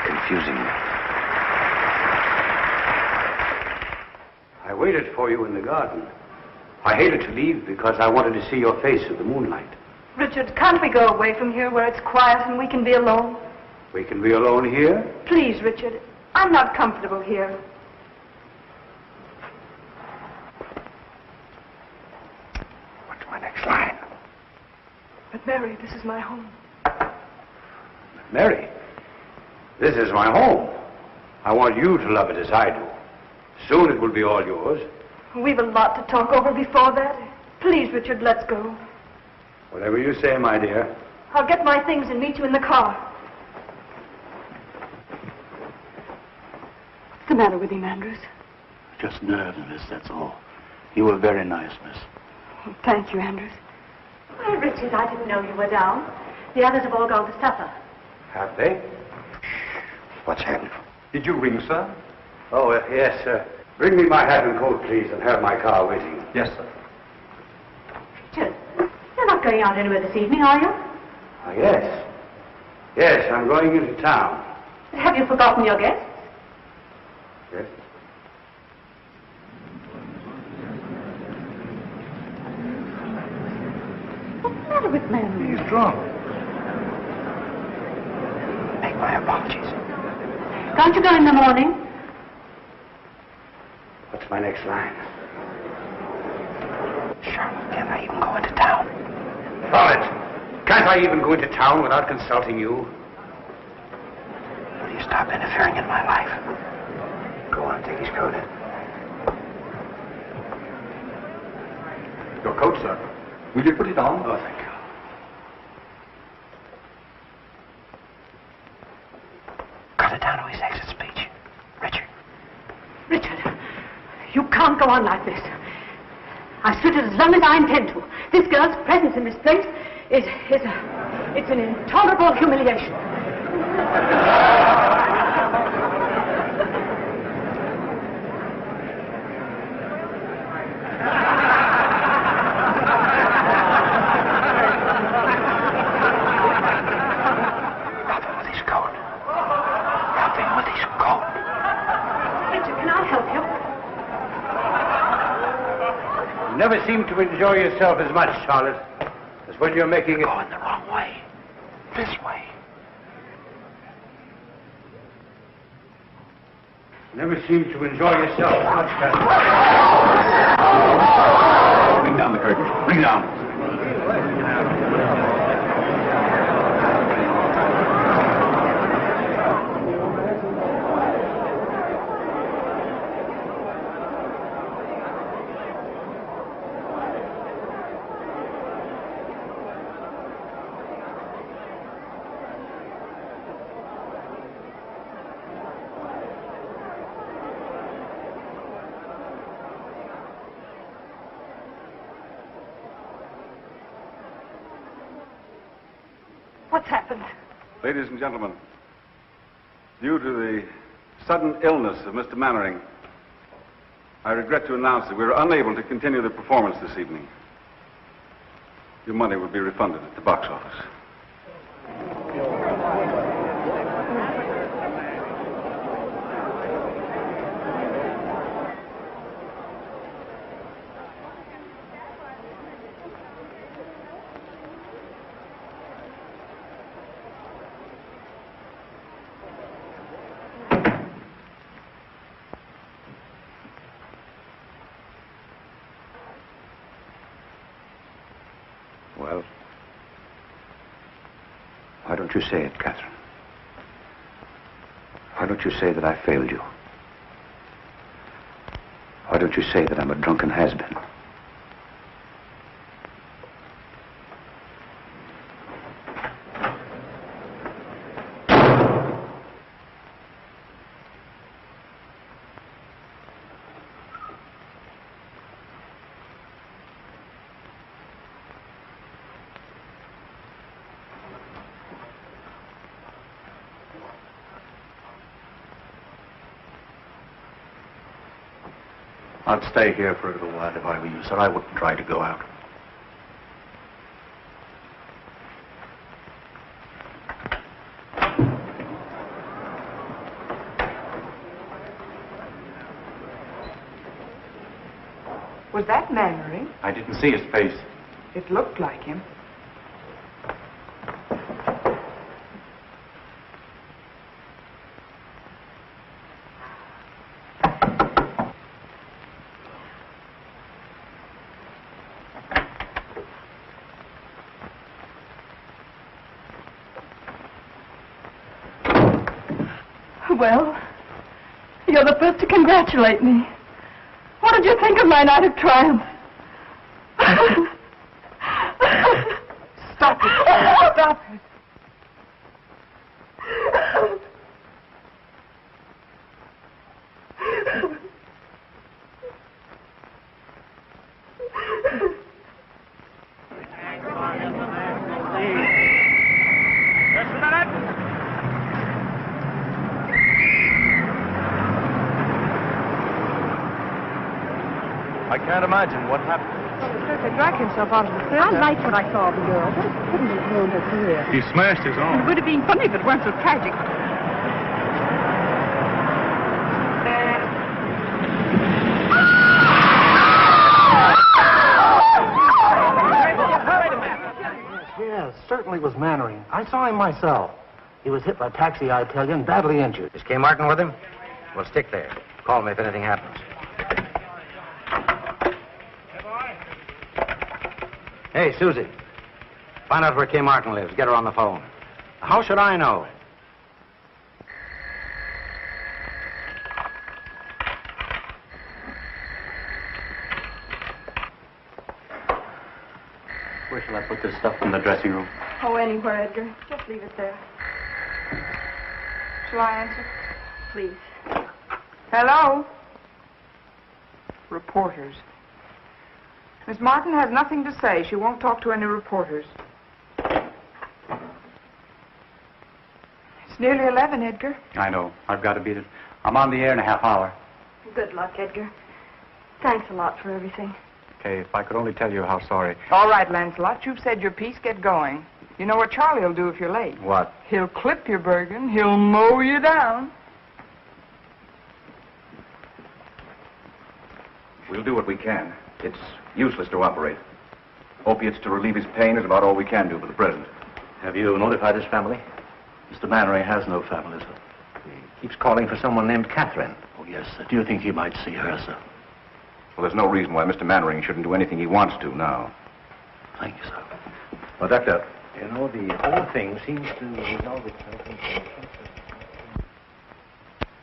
Confusing me. I waited for you in the garden. I hated to leave because I wanted to see your face in the moonlight. Richard, can't we go away from here where it's quiet and we can be alone? We can be alone here? Please, Richard. I'm not comfortable here. What's my next line? But Mary, this is my home. Mary, this is my home. I want you to love it as I do. Soon it will be all yours. We've a lot to talk over before that. Please, Richard, let's go. Whatever you say, my dear. I'll get my things and meet you in the car. What's the matter with him, Andrews? Just nerves, miss, that's all. You were very nice, miss. Oh, thank you, Andrews. Why, Richard, I didn't know you were down. The others have all gone to supper. Have they? What's happened? Did you ring, sir? Oh, yes, sir. Bring me my hat and coat, please, and have my car waiting. Yes, sir. Richard, you're not going out anywhere this evening, are you? Yes. Yes, I'm going into town. Have you forgotten your guests? Yes? What's the matter with Mary? He's drunk. Make my apologies. Can't you go in the morning? What's my next line? Charlotte, can't I even go into town? Charlotte, can't I even go into town without consulting you? Will you stop interfering in my life? Go on, take his coat. Your coat, sir. Will you put it on? Oh, thank you. Cut it down to his exit speech. Richard. Richard, you can't go on like this. I've stood it as long as I intend to. This girl's presence in this place it's an intolerable humiliation. Never seem to enjoy yourself as much, Charlotte, as when you're making it... Going the wrong way. This way. Never seem to enjoy yourself as much, Bring down the curtain. Bring down. What's happened? Ladies and gentlemen, due to the sudden illness of Mr. Mannering, I regret to announce that we are unable to continue the performance this evening. Your money will be refunded at the box office. Well, why don't you say it, Catherine? Why don't you say that I failed you? Why don't you say that I'm a drunken has-been? I'd stay here for a little while if I were you, sir. I wouldn't try to go out. Was that Mannering? I didn't see his face. It looked like him. Well, you're the first to congratulate me. What did you think of my night of triumph? Stop it. Stop it. Just a minute. I can't imagine what happened. He drank himself out of the theater. I liked what I saw of the girl, but it couldn't have ruined her career. He smashed his It arm. would have been funny if it weren't so tragic. Yes, certainly was Mannering. I saw him myself. He was hit by a taxi, I tell you, and badly injured. Is Kay Martin with him? Well, stick there. Call me if anything happens. Hey, Susie. Find out where Kay Martin lives. Get her on the phone. How should I know? Where shall I put this stuff in the dressing room? Oh, anywhere, Edgar. Just leave it there. Shall I answer? Please. Hello? Reporters. Miss Martin has nothing to say. She won't talk to any reporters. It's nearly 11, Edgar. I know. I've got to beat it. I'm on the air in a half hour. Good luck, Edgar. Thanks a lot for everything. Kay, if I could only tell you how sorry. All right, Lancelot, you've said your piece. Get going. You know what Charlie will do if you're late. What? He'll clip you, Bergen. He'll mow you down. We'll do what we can. It's useless to operate. Opiates to relieve his pain is about all we can do for the present. Have you notified his family? Mr. Mannering has no family, sir. He keeps calling for someone named Catherine. Oh, yes, sir. Do you think he might see her, sir? Well, there's no reason why Mr. Mannering shouldn't do anything he wants to now. Thank you, sir. Well, Doctor, You know, the whole thing seems to resolve itself into...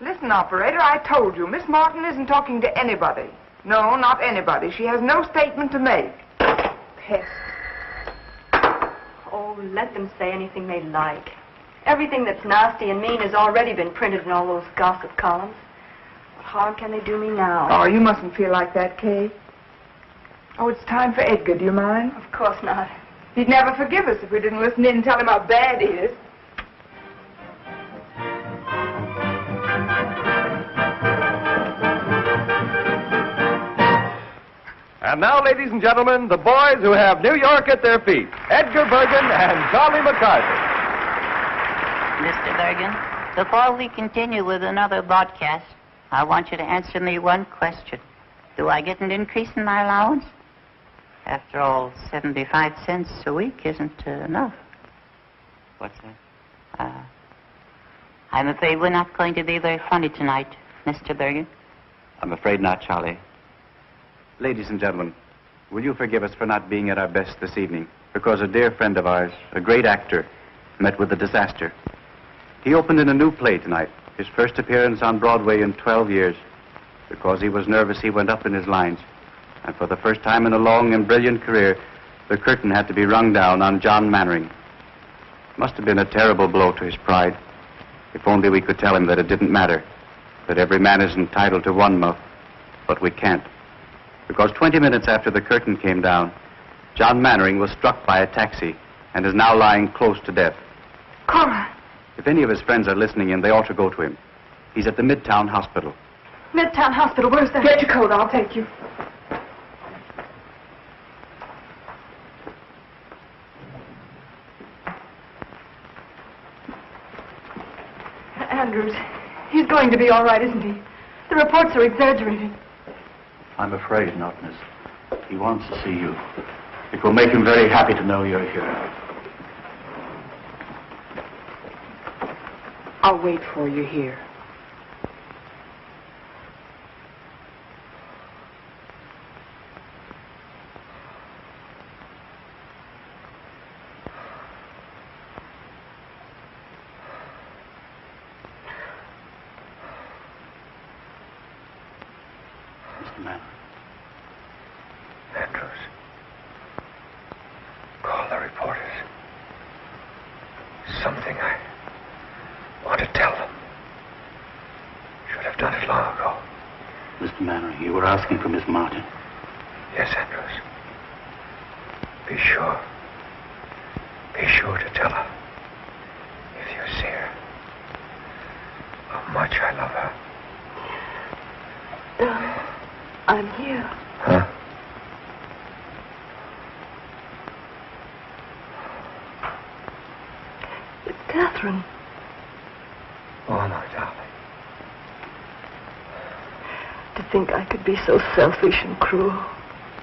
Listen, operator, I told you, Miss Martin isn't talking to anybody. No, not anybody. She has no statement to make. Pest. Oh, let them say anything they like. Everything that's nasty and mean has already been printed in all those gossip columns. What harm can they do me now? Oh, you mustn't feel like that, Kay. Oh, it's time for Edgar. Do you mind? Of course not. He'd never forgive us if we didn't listen in and tell him how bad he is. And now, ladies and gentlemen, the boys who have New York at their feet, Edgar Bergen and Charlie McCarthy. Mr. Bergen, before we continue with another broadcast, I want you to answer me one question. Do I get an increase in my allowance? After all, 75 cents a week isn't enough. What's that? I'm afraid we're not going to be very funny tonight, Mr. Bergen. I'm afraid not, Charlie. Ladies and gentlemen, will you forgive us for not being at our best this evening? Because a dear friend of ours, a great actor, met with a disaster. He opened in a new play tonight, his first appearance on Broadway in 12 years. Because he was nervous, he went up in his lines. And for the first time in a long and brilliant career, the curtain had to be rung down on John Mannering. Must have been a terrible blow to his pride. If only we could tell him that it didn't matter, that every man is entitled to one mouth, but we can't. Because 20 minutes after the curtain came down, John Mannering was struck by a taxi and is now lying close to death. Cora. If any of his friends are listening in, they ought to go to him. He's at the Midtown Hospital. Midtown Hospital, where's that? Get your coat, I'll take you. Andrews, he's going to be all right, isn't he? The reports are exaggerating. I'm afraid not, miss. He wants to see you. It will make him very happy to know you're here. I'll wait for you here. Mr. Mannering. Andrews. Call the reporters. Something I want to tell them. Should have done it long ago. Mr. Mannering, you were asking for Miss Martin. Yes, Andrews. Be sure. Be sure to tell her, if you see her, how much I love her. I'm here. Huh? It's Catherine. Oh, my darling. To think I could be so selfish and cruel.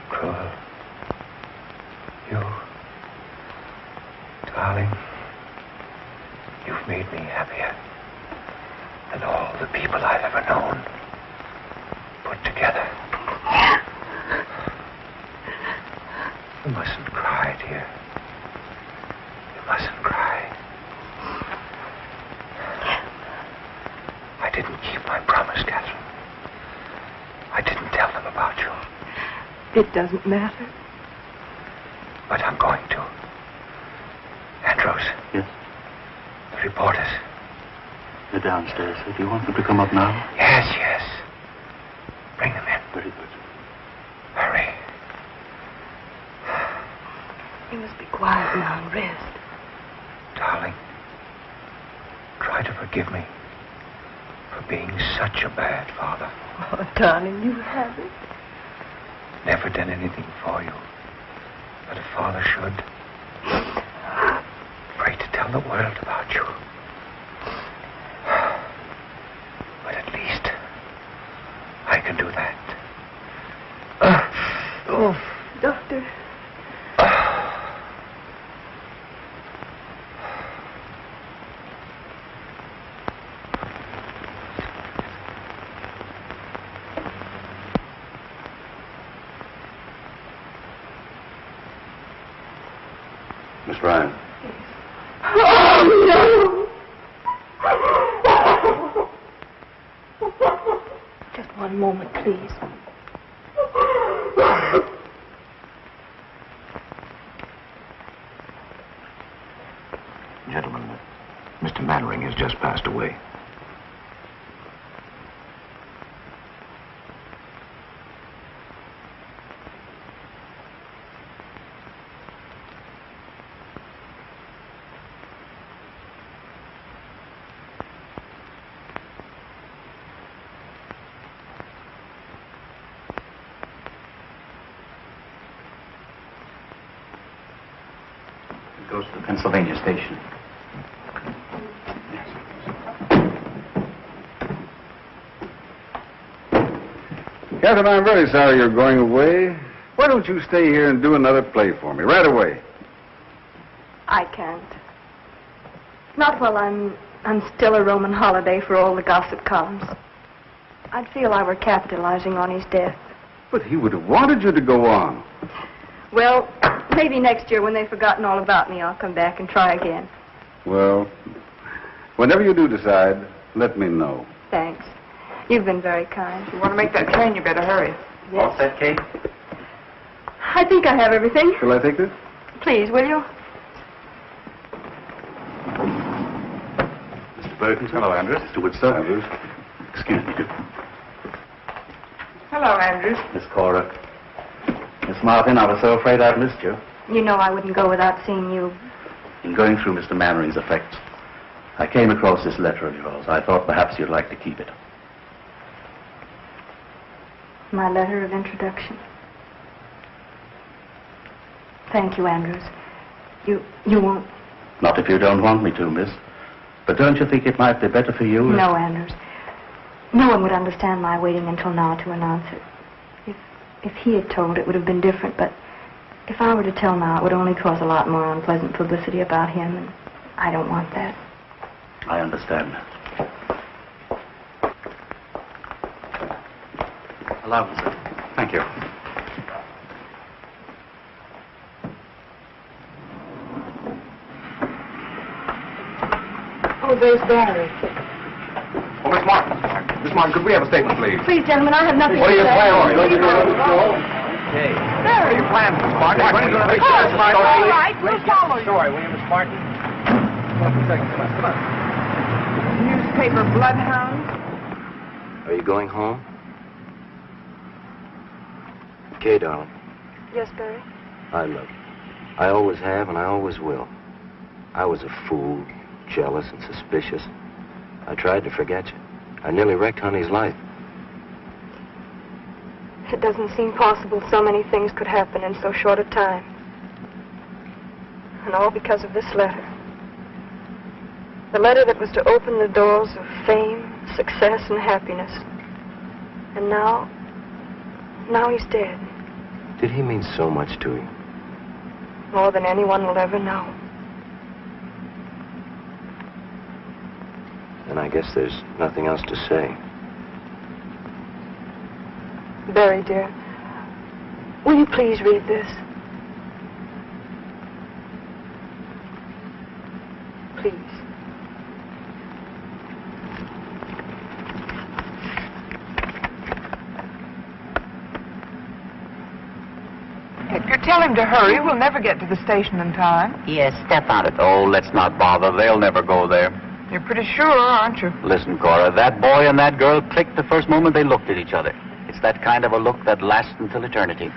Cruel. You, darling, you've made me happier than all the people I've ever known put together. You mustn't cry, dear. You mustn't cry. I didn't keep my promise, Catherine. I didn't tell them about you. It doesn't matter. But I'm going to. Andrews. Yes? The reporters. They're downstairs. Do you want them to come up now? Yes, yes. Bring them in. Very good. Hurry. You must be quiet now and rest. Darling, try to forgive me for being such a bad father. Oh, darling, you haven't. Never done anything for you that a father should. Afraid to tell the world about you. But at least I can do that. Doctor. Miss Ryan. Oh, no! Just one moment, please. Gentlemen, Mr. Mannering has just passed away. It goes to the Pennsylvania station. Catherine, I'm very sorry you're going away. Why don't you stay here and do another play for me right away? I can't. Not while I'm still a Roman holiday for all the gossip columns. I'd feel I were capitalizing on his death. But he would have wanted you to go on. Well, maybe next year when they've forgotten all about me, I'll come back and try again. Well, whenever you do decide, let me know. Thanks. You've been very kind. If you want to make that train, you better hurry. All set, Kate? I think I have everything. Shall I take this? Please, will you? Mr. Perkins. Hello, Andrews. Mr. Woodstock. Andrews. Excuse me. Hello, Andrews. Miss Cora. Miss Martin, I was so afraid I'd missed you. You know I wouldn't go without seeing you. In going through Mr. Mannering's effects, I came across this letter of yours. I thought perhaps you'd like to keep it. My letter of introduction. Thank you, Andrews. You won't... Not if you don't want me to, miss. But don't you think it might be better for you? No, Andrews. No one would understand my waiting until now to announce it. If he had told, it would have been different, but if I were to tell now, it would only cause a lot more unpleasant publicity about him, and I don't want that. I understand. Allow me, sir. Thank you. Oh, there's Barry. Oh, Miss Martin. Miss Martin, could we have a statement, please? Please, gentlemen, I have nothing What to are you say. planning? Don't you know Hey. What are you planning, Miss Martin? When are you going to make sure this is All story? right, we'll follow you. Sorry, will you, Miss Martin? Come on. Newspaper bloodhound. Are you going home? Kay, darling, Yes, Barry? I love you. I always have, and I always will. I was a fool, jealous and suspicious. I tried to forget you. I nearly wrecked Honey's life. It doesn't seem possible so many things could happen in so short a time. And all because of this letter. The letter that was to open the doors of fame, success, and happiness. And now he's dead. Did he mean so much to you? More than anyone will ever know. And I guess there's nothing else to say. Barry, dear, will you please read this? Please. Edgar, tell him to hurry. We'll never get to the station in time. Yes, step on it. Oh, let's not bother. They'll never go there. You're pretty sure, aren't you? Listen, Cora, that boy and that girl clicked the first moment they looked at each other. It's that kind of a look that lasts until eternity.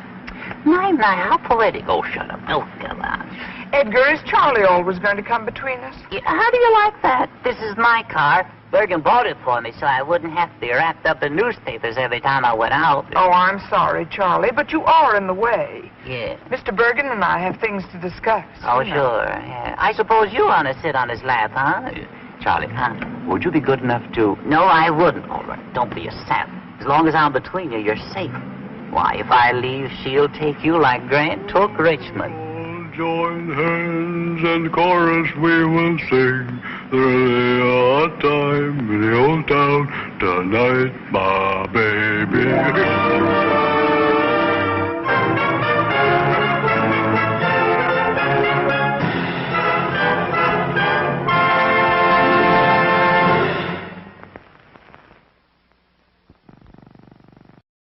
My, how poetic. Oh, shut up. Oh, come on. Edgar, is Charlie always going to come between us? Yeah, how do you like that? This is my car. Bergen bought it for me so I wouldn't have to be wrapped up in newspapers every time I went out. Oh, I'm sorry, Charlie, but you are in the way. Yeah. Mr. Bergen and I have things to discuss. Oh, you know. sure. Yeah. I suppose you want to sit on his lap, huh? Charlie, would you be good enough to... No, I wouldn't. All right, don't be a sap. As long as I'm between you, you're safe. Why, if I leave, she'll take you like Grant took Richmond. Join hands and chorus we will sing. There's a time in the old town tonight, my baby.